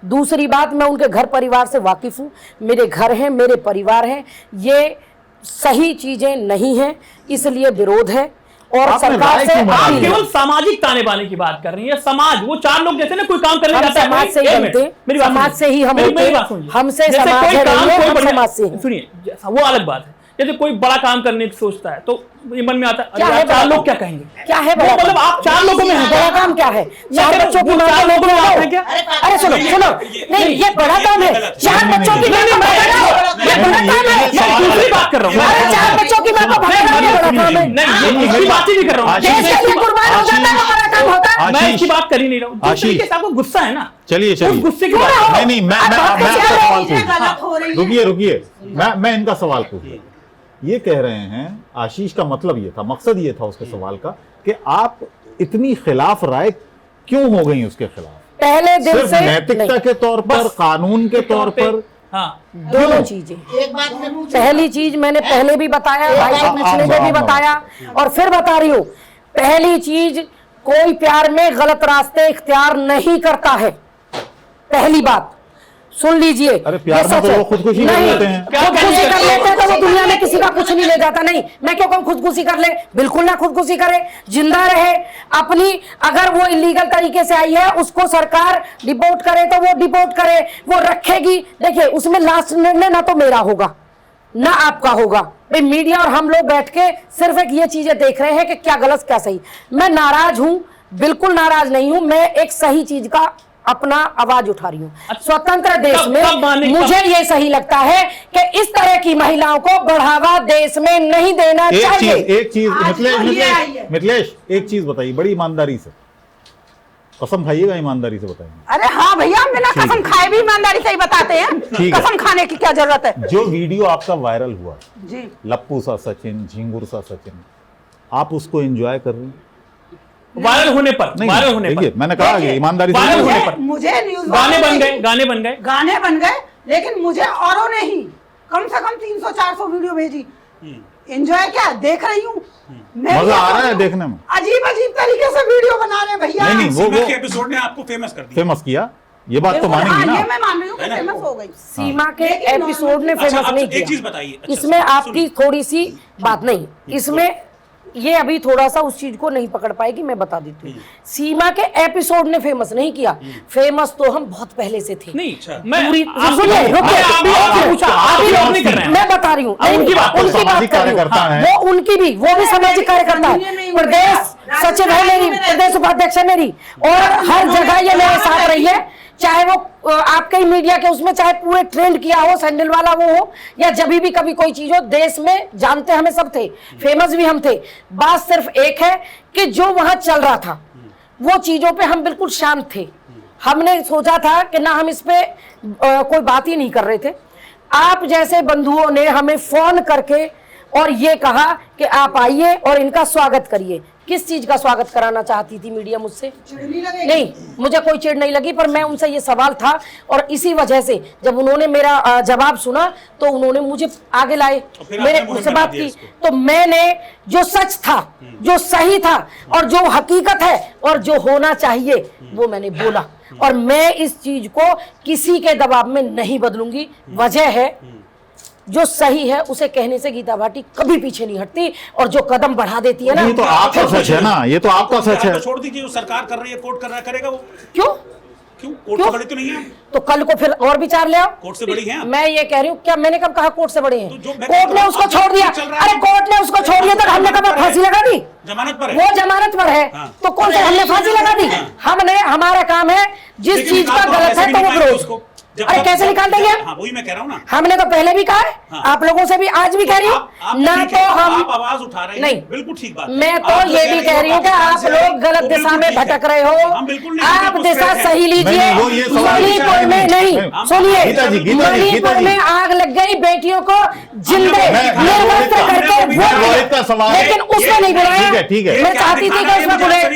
दूसरी बात, मैं उनके घर परिवार से वाकिफ हूँ, मेरे घर हैं, मेरे परिवार हैं, ये सही चीजें नहीं हैं, इसलिए विरोध है। और सरकार से आप केवल सामाजिक ताने बाने की बात कर रही है। समाज, वो 4 लोग जैसे ना कोई काम करने जाता है, समाज से ही बनते, समाज से ही हम होते हैं, हमसे समाज है, समाज से। सुनिए, वो अलग बात है। जैसे कोई बड़ा काम करने की सोचता है तो ये मन में आता है, 4 लोग क्या कहेंगे, क्या है बड़ा, मतलब आप 4 लोगों में हैं, बड़ा काम क्या है? 4 बच्चों की माँ को लोग है क्या? अरे सुनो, नहीं ये बड़ा काम है, 4 बच्चों की माँ को भगाना, ये बड़ा काम है। दूसरी बात कर रहा हूँ, अरे 4 बच्चों की माँ को भगाना बड़ा काम है। नहीं, इसकी बात ही नहीं कर रहा हूँ, देश के लिए कुर्बान हो जाता है, बड़ा काम होता है। मैं इसकी बात कर ही नहीं रहा हूँ। जिस तरीके से आपको गुस्सा है ना, चलिए उस गुस्से की बात नहीं, मैं आपका सवाल रुकिए, मैं इनका सवाल पूछूं। ये कह रहे हैं, आशीष का मतलब ये था, मकसद ये था उसके सवाल का, कि आप इतनी खिलाफ राय क्यों हो गई उसके खिलाफ? पहले दिन से नैतिकता के तौर पर, कानून के तौर पर, हाँ, दोनों चीजें। एक बात मैं पूछूं? पहली चीज मैंने पहले भी बताया, भाई साहब पिछले में भी बताया, और फिर बता रही हूँ। पहली चीज, कोई प्यार में गलत रास्ते इख्तियार नहीं करता है, पहली बात सुन लीजिए। अरे प्यार में तो वो खुदकुशी कर लेते हैं, खुदकुशी कर लेते हैं तो वो दुनिया में किसी का कुछ नहीं ले जाता। नहीं, मैं क्यों कहूँ खुदकुशी कर ले, बिल्कुल ना खुदकुशी करे, जिंदा रहे अपनी। अगर वो इलीगल तरीके से आई है, उसको सरकार डिपोर्ट करे तो वो डिपोर्ट करे, वो रखेगी। देखिए, उसमें लास्ट निर्णय ना तो मेरा होगा ना आपका होगा। भाई मीडिया और हम लोग बैठ के सिर्फ एक ये चीजें देख रहे हैं कि क्या गलत क्या सही। मैं नाराज हूं, बिल्कुल नाराज नहीं हूं, मैं एक सही चीज का अपना आवाज उठा रही हूँ। स्वतंत्र देश में मुझे ये सही लगता है कि इस तरह की महिलाओं को बढ़ावा देश में नहीं देना चाहिए। एक चीज मिथिलेश, एक चीज बताइए बड़ी ईमानदारी से, कसम खाइएगा, ईमानदारी से बताइए। अरे हाँ भैया, बिना कसम खाए भी ईमानदारी से ही बताते हैं, कसम खाने की क्या जरूरत है। जो वीडियो आपका वायरल हुआ जी, लप्पू सा सचिन, झिंगुर सा सचिन, आप उसको एंजॉय कर रहे हैं? वायरल होने पर, वायरल होने पर मैंने कहा कि ईमानदारी से वायरल होने पर मुझे न्यूज़ गाने बन गए, लेकिन मुझे औरों ने ही कम से कम 300-400 वीडियो भेजी। एंजॉय क्या देख रही हूँ, मजा आ रहा है देखने में, अजीब अजीब तरीके से वीडियो बना रहे भैया। नहीं, वो एपिसोड ने आपको फेमस किया, ये बात तो मानेंगी ना? ये मैं मान रही हूँ, फेमस हो गई। सीमा के एपिसोड ने फेमस नहीं किया। एक चीज बताइए, इसमें आपकी थोड़ी सी बात नहीं, इसमें ये अभी थोड़ा सा उस चीज को नहीं पकड़ पाएगी, मैं बता देती हूँ। सीमा के एपिसोड ने फेमस नहीं किया, फेमस तो हम बहुत पहले से थे। नहीं अच्छा। मैं पूरी आप- सुनिए, आप- रुकिए, आप- अभी आप- और पूछा, आप अभी लोग नहीं कर रहे हैं। मैं बता रही हूँ, अब उनकी बात- उनकी बात सामाजिक कर रही हूँ। कार्यकर्ता हैं। वो उनकी भी, वो भी सामाजिक कार्यकर्ता है, प्रदेश सचिव है मेरी, प्रदेश उपाध्यक्ष है मेरी, और हर जगह ये मेरे साथ रही है, चाहे वो आपके ही मीडिया के उसमें, चाहे पूरे ट्रेंड किया हो, सैंडल वाला वो हो, या जब भी कभी कोई चीज हो, देश में जानते हमें सब थे, फेमस भी हम थे। बात सिर्फ एक है कि जो वहां चल रहा था वो चीजों पे हम बिल्कुल शांत थे। हमने सोचा था कि ना हम इस पे कोई बात ही नहीं कर रहे थे। आप जैसे बंधुओं ने हमें फोन करके और ये कहा कि आप आइए और इनका स्वागत करिए। किस चीज का स्वागत कराना चाहती थी मीडिया मुझसे? नहीं, मुझे कोई चिढ़ नहीं लगी, पर मैं उनसे ये सवाल था, और इसी वजह से जब उन्होंने मेरा जवाब सुना तो उन्होंने मुझे आगे लाए, फिर मेरे आपने मुंह मुझसे बना बात दिया की, इसको। तो मैंने जो सच था, जो सही था और जो हकीकत है और जो होना चाहिए वो मैंने बोला, और मैं इस चीज को किसी के दबाव में नहीं बदलूंगी। वजह है जो सही है उसे कहने से गीता भाटी कभी पीछे नहीं हटती, और जो कदम बढ़ा देती है ना, ये तो आपका सच है ना, ये तो आपका सच है। तो छोड़ दीजिए, जो सरकार कर रही है, कोर्ट कर रहा करेगा वो। क्यों क्यों? कोर्ट से बड़ी तो नहीं है, तो कल को फिर और विचार ले आओ। कोर्ट से बड़ी है। मैं ये कह रही हूँ, क्या मैंने कब कहा कोर्ट से बड़े हैं? तो जो मैं कोर्ट ने कह उसको रहा हूं, छोड़ दिया, चल रहा है। अरे कोर्ट ने उसको छोड़ दिया तक हमने कब फांसी लगा दी? जमानत पर है। वो जमानत पर है, हाँ। तो कौन सा हमने फांसी लगा दी? हमने, हमारा काम है जिस लेकिन चीज का निकाल दो, गलत ऐसे है भी तो वो निकाल दो विरोध। उसको। जब अरे तक- कैसे निकाल देंगे? हाँ, वही मैं कह रहा हूँ ना। हमने तो पहले भी कहा है, हाँ। आप लोगों से भी आज भी कह रही हूँ आप ना, ठीक तो है, हम आप आवाज उठा रहे हैं, नहीं, बिल्कुल ठीक बात है। मैं तो आप जो ये भी कह रही हूँ कि पाकिस्तान आप से लोग गलत वो दिशा बिल्कुल में ठीक है। भटक रहे हो। हम बिल्कुल नहीं, आप बिल्कुल दिशा straight हैं। सही लीजिए। नहीं, वो ये सवाल मणिपुर में नहीं, हम- सुनिए, गीता जी, गीता जी, गीता मणिपुर जी। में आग लग गई, बेटियों को जिंदे निर्वस्त्र करके वोट रोहित का सवाल है। लेकिन उसने नहीं बुलाया। ठीक है। मैं चाहती थी कि उसमें बुलाए।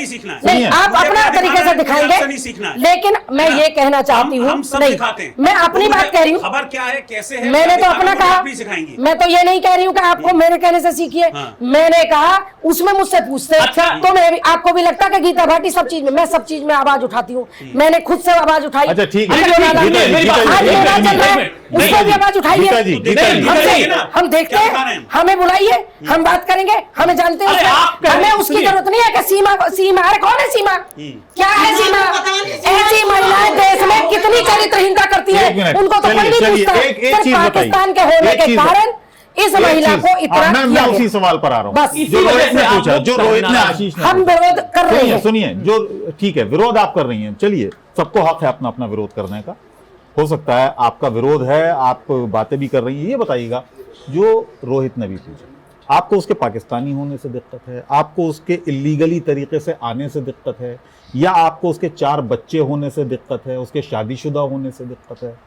नहीं, आप अपना तरीके से दिखाएंगे, लेकिन मैं ये कहना चाहती हूँ, हम सब नहीं, दिखाते हैं। मैं अपनी तो बात कह रही हूँ। खबर क्या है, कैसे है, मैंने तो क्या अपना दिखाना, कहा, आप नहीं सिखाएंगे। मैं तो ये नहीं कह रही हूँ कि आपको मेरे कहने से सीखिए। हाँ। मैंने कहा उसमें मुझसे पूछते, अच्छा। तो मैं भी, आपको भी लगता है कि गीता भाटी सब चीज में, मैं सब चीज में आवाज उठाती हूँ, मैंने खुद से आवाज उठाई। अच्छा, ठीक है। अभी गीता जी, वाला- गीता जी, आज गीता जी, मेरा गीता जी, चल रहा है, गीता उसको भी जी, आवाज उठाइए। गीता जी, गीता जी, गीता जी, हम देखते क्या दिखा रहे हैं, हैं? हमें बुलाइए, हम बात करेंगे, हमें जानते हैं अरे उसमें। आप कह रहे हमें हैं, उसकी सुनिए। जरूरत नहीं है कि सीमा, सीमा, अरे कौन है सीमा? क्या है सीमा? ऐसी महिलाएं देश में कितनी चरित्रहीनता करती है, एक मिनट, उनको तो कोई चलिए, नहीं चलिए, पूछता। एक सिर्फ चीज बताइए। पाकिस्तान के होने एक के चीज- कारण इस एक महिला चीज- को इतना मैं किया उसी गया। सवाल पर आ रहा बस हूँ इसी जो वजह रोहित से ने आप पूछा, लोग जो रोहित ने, नाराज हैं। आशीष ने हम विरोध कर रहे सुनिए, हैं। सुनिए, जो ठीक है, विरोध आप कर रही हैं, चलिए, सबको हक है अपना अपना विरोध करने का, हो सकता है आपका विरोध है, आप बातें भी कर रही हैं। ये बताइएगा, जो रोहित ने भी पूछा, आपको उसके पाकिस्तानी होने से दिक्कत है, आपको उसके इलीगली तरीके से आने से दिक्कत है, या आपको उसके 4 बच्चे होने से दिक्कत है, उसके शादीशुदा होने से दिक्कत है,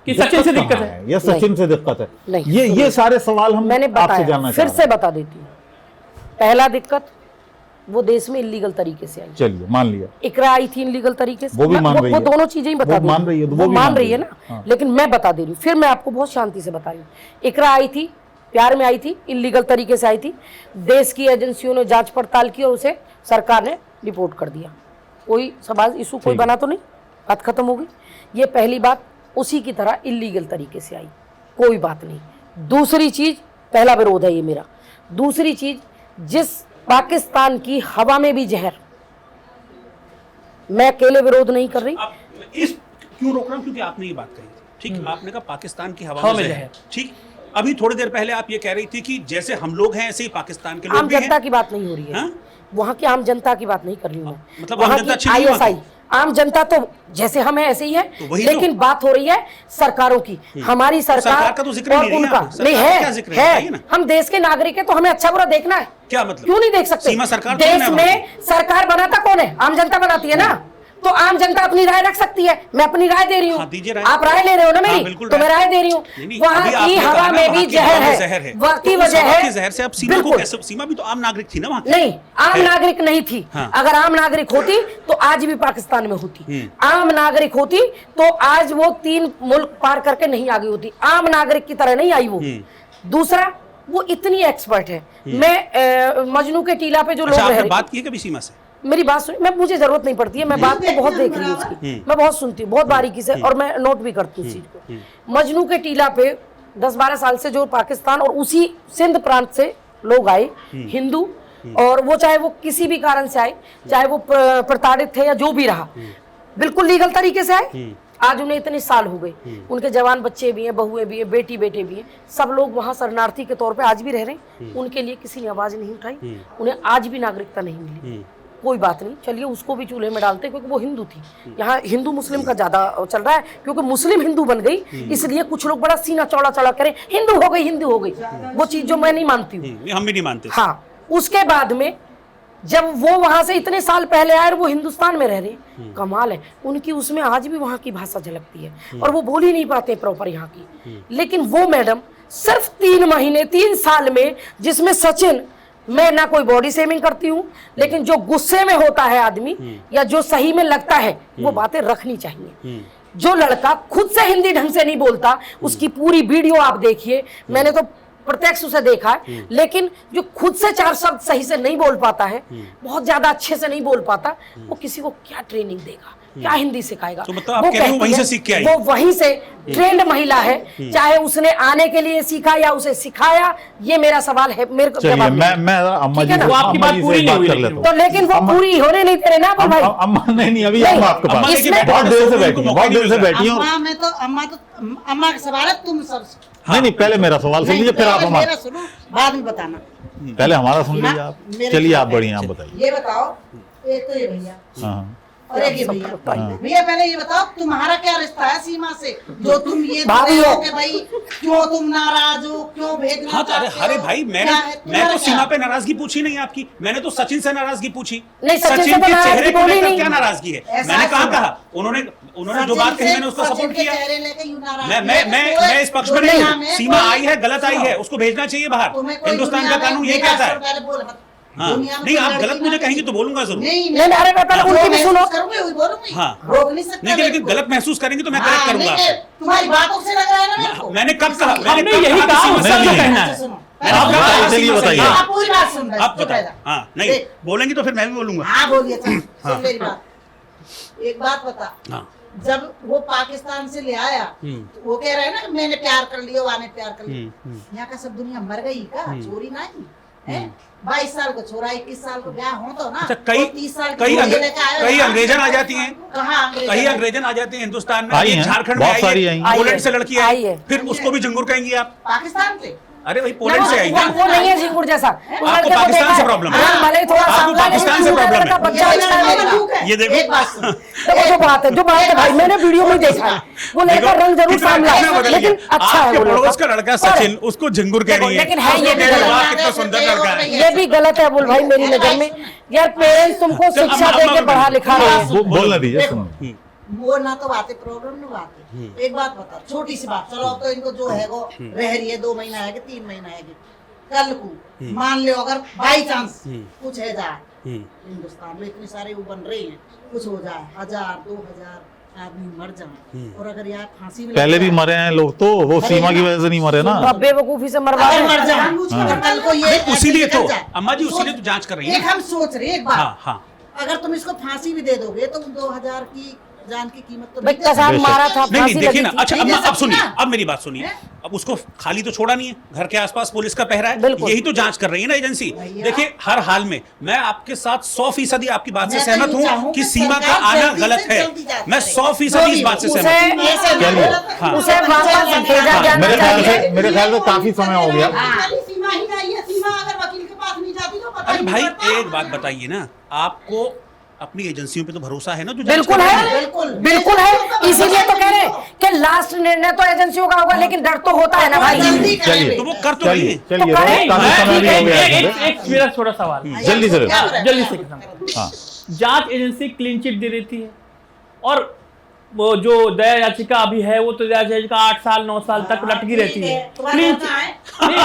कि सचिन से दिक्कत कहाँ है? या सचिन से दिक्कत है? नहीं, ये सारे सवाल हम मैंने आपसे बताया, जानना फिर चाह से रहे हैं। बता देती हूँ। पहला दिक्कत, वो देश में इलीगल तरीके से आई। चलिए, मान लिया, इकरा आई थी इलीगल तरीके से, वो भी मान रही वो है। दोनों चीजें ही बता वो दी। मान रही है, तो वो वो भी मान रही है ना, हाँ। लेकिन मैं बता दे रही हूँ, फिर मैं आपको बहुत शांति से बता रही हूँ। इकरा आई थी, प्यार में आई थी, इलीगल तरीके से आई थी, देश की एजेंसियों ने जांच पड़ताल की और उसे सरकार ने रिपोर्ट कर दिया। कोई सवाल इशू कोई बना तो नहीं, बात खत्म हो गई। ये पहली बात, उसी की तरह इलीगल तरीके से आई, कोई बात नहीं। दूसरी चीज, पहला विरोध है ये मेरा। दूसरी चीज, जिस पाकिस्तान की हवा में भी जहर, मैं अकेले विरोध नहीं कर रही। आप इस क्यों रोक रहा हूं? क्योंकि आपने ये बात कही थी, ठीक, आपने कहा पाकिस्तान की हवा हवा में में जहर, ठीक। अभी थोड़ी देर पहले आप ये कह रही थी कि जैसे हम लोग हैं ऐसे ही पाकिस्तान के लोग आम भी जनता हैं। की बात नहीं हो रही है, हाँ? वहाँ की आम जनता की बात नहीं कर रही हूँ मैं। मतलब आम वहाँ जनता की अच्छी नहीं है वहाँ ISI, आम जनता तो जैसे हम हैं ऐसे ही है, तो वही तो। लेकिन बात हो रही है सरकारों की। हमारी सरकार सरकार का तो जिक्र और नहीं है उनका यहाँ पे। नहीं सरकार का क्या जिक्र है? बताइए है। ना। हम देश के नागरिक है तो हमें अच्छा बुरा देखना है। क्या मतलब? क्यों नहीं देख सकते? सीमा सरकार तो देश नहीं है में सरकार बनाता कौन है? आम जनता बनाती है ना, तो आम जनता अपनी राय रख सकती है। मैं अपनी राय दे रही हूँ, हाँ, दीजिए राय। आप राय ले रहे हो ना हाँ, मेरी, बिल्कुल तो मैं राय दे रही हूँ। नहीं, नहीं, वहाँ अभी की आपने कहा हवा ना, में वहाँ भी की हवा में जहर है, तो वहाँ की उस वजह हवा है। की जहर से अब सीमा को बिल्कुल। कैसे? सीमा भी तो आम नागरिक थी ना वहाँ की। नहीं, आम है। नागरिक नहीं थी। हाँ। अगर आम नागरिक होती तो आज भी पाकिस्तान में होती। आम नागरिक होती तो आज वो 3 मुल्क पार करके नहीं आ गई होती। आम नागरिक की तरह नहीं आई वो। दूसरा, वो इतनी एक्सपर्ट है। मैं मजनू के टीला पे जो लोग अच्छा, रह आपने रहे, बात की है कभी सीमा से? मेरी बात सुन, मैं, मुझे जरूरत नहीं पड़ती है, मैं बात तो बहुत देख रही हूँ उसकी, मैं बहुत सुनती हूँ बहुत बारीकी से, और मैं नोट भी करती हूँ उस चीज को। मजनू के टीला पे 10-12 साल से जो पाकिस्तान और उसी सिंध प्रांत से लोग आए, हिंदू, और वो चाहे वो किसी भी कारण से आए, चाहे वो प्रताड़ित थे या जो भी रहा, बिल्कुल लीगल तरीके से आए। आज उन्हें इतने साल हो गए, उनके जवान बच्चे भी हैं, बहुएं भी हैं, बेटी बेटे भी हैं, सब लोग वहाँ शरणार्थी के तौर पे आज भी रह रहे हैं। उनके लिए किसी ने आवाज नहीं उठाई, उन्हें आज भी नागरिकता नहीं मिली। कोई बात नहीं, चलिए उसको भी चूल्हे में डालते, क्योंकि वो हिंदू थी। यहाँ हिंदू मुस्लिम का ज्यादा चल रहा है, क्योंकि मुस्लिम हिंदू बन गई, इसलिए कुछ लोग बड़ा सीना चौड़ा चौड़ा करें, हिंदू हो गई, हिंदू हो गई। वो चीज जो मैं नहीं मानती हूँ, हम भी नहीं मानते। हाँ, उसके बाद में जब वो वहां से इतने साल पहले आए और वो हिंदुस्तान में रह रहे हैं, कमाल है उनकी, उसमें आज भी वहां की भाषा झलकती है और वो बोल ही नहीं पाते प्रॉपर यहाँ की। लेकिन वो मैडम सिर्फ 3 महीने 3 साल में, जिसमें सचिन, मैं ना कोई बॉडी शेमिंग करती हूँ, लेकिन जो गुस्से में होता है आदमी या जो सही में लगता है, वो बातें रखनी चाहिए। जो लड़का खुद से हिंदी ढंग से नहीं बोलता, उसकी पूरी वीडियो आप देखिए, मैंने तो प्रत्यक्ष उसे देखा है, लेकिन जो खुद से 4 शब्द सही से नहीं बोल पाता है, बहुत ज्यादा अच्छे से नहीं बोल पाता, वो किसी को क्या ट्रेनिंग देगा, क्या हिंदी सिखाएगा? तो मतलब आप कह रहे हो वहीं से सीख के आई? वो वहीं से ट्रेंड महिला है, चाहे उसने आने के लिए सीखा या उसे सिखाया, ये मेरा सवाल है। मेरे को जवाब मैं अम्मा जी ठीक है ना? वो आपकी बात पूरी नहीं हुई कर लेकिन लेता हूँ। तो लेकिन वो पूरी होने नहीं दे रहे ना भाई। अम्मा नहीं, अभी नहीं, हम आपके अम्मा पास देखिए, बहुत देर से बैठी हैं, बहुत देर से बैठी हैं। अम्मा का सवाल है, तुम सब नहीं, पहले मेरा सवाल सुन लीजिए, फिर आप मेरा हमारा, सुनो, बाद में बताना। पहले हमारा सुन लीजिए आप। मेरे चलिए आप सवाल बढ़िया, आप बताइए। ये बताओ, एक तो ये भैया हाँ, और एक ये भैया। भैया पहले ये बताओ, तुम्हारा क्या रिश्ता है सीमा से, जो तुम ये भाभी हो हो। कि भाई क्यों तुम नाराज हो, क्यों भेजना हाँ तो अरे भाई, मैं तो सीमा पे नाराजगी पूछी नहीं आपकी, मैंने तो सचिन से नाराजगी पूछी। नहीं, सचिन से तो के नाराजगी चेहरे को बोली लेकर नहीं। क्या नाराजगी है? ऐसा मैंने कहा सुनो। कहा उन्होंने जो बात कही मैंने उसको सपोर्ट किया। मैं इस पक्ष में नहीं हूँ। सीमा आई है, गलत आई है, उसको भेजना चाहिए बाहर। हिंदुस्तान का कानून यही कहता है। हाँ, नहीं आप गलत मुझे कहेंगे तो बोलूंगा जरूर। नहीं, नहीं, अरे मैं पहले उनकी भी सुनो। बोलूंगी, हाँ। रोक नहीं सकता। नहीं, लेकिन गलत महसूस करेंगे तो मैं करेक्ट करूंगा आपको। तुम्हारी बातों से लग रहा है ना मेरे को। मैंने कब कहा? हमने यही कहा, सीमा उसका से क्या आई है। कहना है? सुनो, आप पहले बताओ, बात चलिए सुनो, बताइए। आप पूरी बात सुन रहे आप बताओ। हाँ, नहीं बोलेंगी तो फिर मैं भी बोलूंगा। हाँ बोलिए, सुन मेरी बात। एक बात बता, हाँ, जब वो पाकिस्तान से ले आया, तो वो कह रहे हैं ना कि मैंने प्यार कर लिया, वाने प्यार कर लिया। यहाँ का सब दुनिया मर गई का, चोरी नहीं है। 22 साल का छोरा, 21 साल का ब्याह हो तो ना। अच्छा, और 30 साल की कई छोरी लेके आए हो कई ना। अंग्रेजन आ जाती हैं। कहाँ कई अंग्रेजन आ जाते हैं हिंदुस्तान में। आई एक हैं, झारखंड में बहुत सारी आई आई हैं। है, पोलैंड से लड़की आई आई है। फिर उसको भी झंगुर कहेंगी आप? पाकिस्तान से। अरे भाई पोलैंड से आई ना। वो नहीं है झिंगुर जैसा। आपको पाकिस्तान से प्रॉब्लम है? भले ही थोड़ा आपको सांवला, पाकिस्तान से लेकिन प्रॉब्लम है? बच्चा अच्छा है। ये देखो। एक बात सुन। देखो जो बात है भाई, मैंने वीडियो में देखा है, वो लड़का रंग जरूर कितना सांवला कितना है, बदल लेकिन गया। अच्छा है आपके वो पड़ोस लड़का। का लड़का सचिन, उसको झंगुर कह रही है। लेकिन है ये भी आप कह रहे हो, गलत। वाह, कितना सुंदर लड़का है। ये भी गलत है बोल भाई, मेरी नजर में। यार पेरेंट्स तुमको शिक्षा दे के पढ़ा लिखा रहे हैं। बोलने दीजिए, सुनो। वो ना तो बातें प्रॉब्लम नहीं बातें। एक बात बता, छोटी सी बात, चलो अब तो इनको जो है वो रह रही है, 2 महीना है कि 3 महीना है कि कल को मान लो अगर बाई चांस कुछ है जाए, हिंदुस्तान में इतने सारे वो बन रहे हैं, कुछ हो जाए, 1000 2000 आदमी मर जाए, और अगर यार फांसी में पहले भी मरे हैं लोग, तो वो सीमा की वजह से नहीं मरे ना। अब बेवकूफी से मरवा अगर रहे मर जाए, अगर कल को ये उसीलिए तो निकल जाए। अम्मा जी, उसीलिए तो जांच कर रही है एक हम सोच रहे हैं, एक बात, हाँ, हाँ। अगर तुम इसको फांसी भी दे दोगे तो 2000 की जान की कीमत तो भाई नहीं दे कसाब बेशक। मारा था, नहीं फांसी नहीं, देखिए लगी ना। थी। अच्छा नहीं अम्मा, दे अब सुनिए, सकती ना। अब मेरी बात सुनिए। हैं? अब उसको खाली तो छोड़ा नहीं है, घर के आसपास पुलिस का पहरा है, बिल्कुल। यही तो जांच कर रही है ना एजेंसी। भैया। देखिए हर हाल में मैं आपके साथ 100% आपकी बात से मैं तो सहमत ये हूँ चाहूँ कि कि सीमा का सरकार आना जल्दी गलत से है। जल्दी जांच मैं करे। 100% इस बात से उसे सहमत हूँ। ऐसे नहीं चलिए। बोला था। उसे वापस भेजा जाना चाहिए। मेरे ख्याल से काफी समय हो गया। सीमा ही आई है, सीमा अगर वकील के पास नहीं जाती तो पता अरे ही नहीं भाई पड़ता। एक बात बताइए ना, आपको अपनी एजेंसियों पे तो भरोसा है ना जो जांच बिल्कुल कर रही है, बिल्कुल। बिल्कुल है। इसीलिए तो कह रहे हैं कि लास्ट निर्णय तो एजेंसियों का होगा, लेकिन डर तो होता है ना भाई। जल्दी चलिए। तो वो कर तो रही चलिए है। चलिए, तो करें। काफी समय भी हो गया है। एक मेरा छोटा सवाल, जल्दी से जल्दी से खत्म। हाँ, जांच एजेंसी क्लीन चिट दे देती है, और वो जो दया याचिका अभी है, वो तो दया याचिका 8 साल 9 साल तक लटकी रहती है। क्लीन चिट नहीं,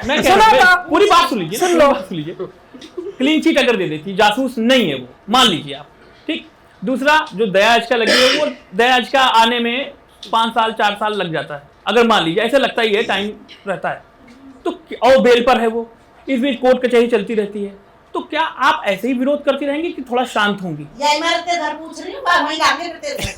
मैं कह रहा हूं, पूरी बात सुन लीजिए, सुन लो। सुन लीजिए। क्लीन चिट अगर दे देती, जासूस नहीं है वो, मान लीजिए आप, ठीक। दूसरा, जो दया याचिका लगी है, वो दया याचिका आने में 5 साल 4 साल लग जाता है, अगर मान लीजिए, ऐसे लगता ही है, टाइम रहता है तो, और बेल पर है वो, इस बीच कोर्ट कचहरी चलती रहती है, तो क्या आप ऐसे ही विरोध करती रहेंगी कि थोड़ा शांत होंगी? या इमारत के घर पूछ रही हूँ, वहीं आगे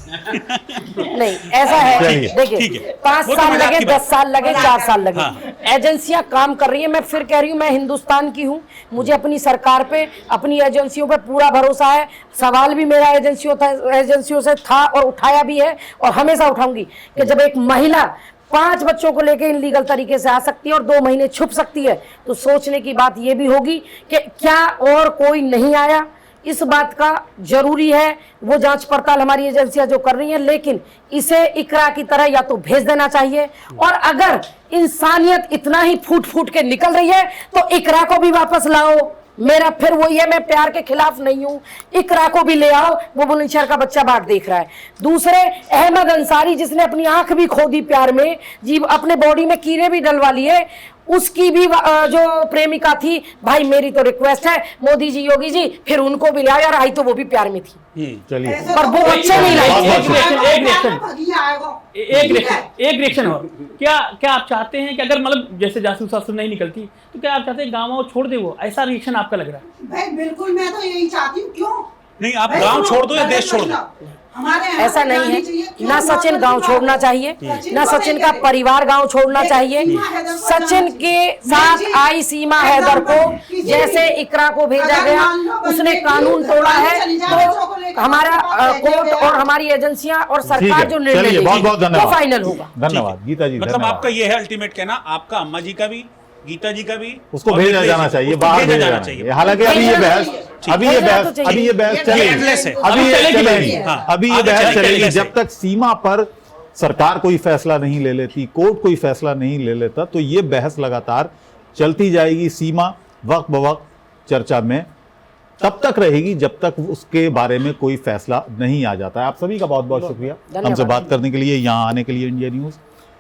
नहीं ऐसा है, चलिए, देखिए ठीक है। 5 वो तो साल मजाक लगे, की 10 बात। साल लगे, 4 साल लगे, हाँ। एजेंसियां काम कर रही हैं। मैं फिर कह रही हूं, मैं हिंदुस्तान की हूं, मुझे अपनी सरकार पे, अपनी एजेंसियों पे पूरा भरोसा है। सवाल भी मेरा एजेंसियों से था और उठाया भी है और हमेशा उठाऊंगी कि जब एक महिला 5 बच्चों को लेकर इनलीगल तरीके से आ सकती है और 2 महीने छुप सकती है, तो सोचने की बात यह भी होगी कि क्या और कोई नहीं आया। इस बात का जरूरी है, वो जांच पड़ताल हमारी एजेंसियां जो कर रही हैं, लेकिन इसे इकरा की तरह या तो भेज देना चाहिए, और अगर इंसानियत इतना ही फूट फूट के निकल रही है तो इकरा को भी वापस लाओ। मेरा फिर वही है, मैं प्यार के खिलाफ नहीं हूं, इकरा को भी ले आओ, वो बुलंदशहर का बच्चा बाग देख रहा है। दूसरे अहमद अंसारी, जिसने अपनी आंख भी खो दी प्यार में, जी अपने बॉडी में कीड़े भी डलवा लिए, उसकी भी जो प्रेमिका थी, भाई मेरी तो रिक्वेस्ट है मोदी जी, योगी जी, फिर उनको भी ले आओ यार, आई तो वो भी प्यार में थी, चलिए, पर वो बच्चे नहीं लाई। एक रिएक्शन और, क्या आप चाहते हैं कि अगर मतलब जैसे जासूस वासूस नहीं निकलती, तो क्या आप चाहते हैं गाँव छोड़ दे वो, ऐसा रिएक्शन आपका लग रहा है? भाई बिल्कुल, मैं तो यही चाहती हूँ। क्यों नहीं, आप गांव छोड़ दो या देश छोड़ दो। हमारे यहाँ ऐसा नहीं जानी चाहिए। है, क्यों ना सचिन नौकरी गांव का- छोड़ना चाहिए, ना सचिन का परिवार गांव छोड़ना चाहिए। सचिन के साथ आई सीमा हैदर को जैसे इकरा को भेजा गया, उसने कानून तोड़ा है, तो हमारा कोर्ट और हमारी एजेंसियां और ठीक सरकार है, जो निर्णय चलिए, लेगी बहुत बहुत वो धन्यवाद, फाइनल होगा। धन्यवाद गीता जी, मतलब धन्यवाद। आपका ये है अल्टीमेट कहना, आपका अम्मा जी का भी, गीता जी का भी, उसको और भेजा मिथिलेश जाना जी, चाहिए, उसको बाहर भेजा भेजा जाना जाना चाहिए। चाहिए। हालांकि अभी ये बहस अभी ये भेजना बहस तो अभी ये बहस ये चलेगी, endless है। अभी ये चलेगी, चलेगी, हाँ। अभी ये आगे बहस चलेगी, चलेगी endless जब है। तक सीमा पर सरकार कोई फैसला नहीं ले लेती, कोर्ट कोई फैसला नहीं ले लेता, तो ये बहस लगातार चलती जाएगी। सीमा वक्त बवक्त चर्चा में तब तक रहेगी जब तक उसके बारे में कोई फैसला नहीं आ जाता है। आप सभी का बहुत बहुत शुक्रिया धन्यवाद। हमसे बात करने के लिए, यहाँ आने के लिए इंडिया न्यूज़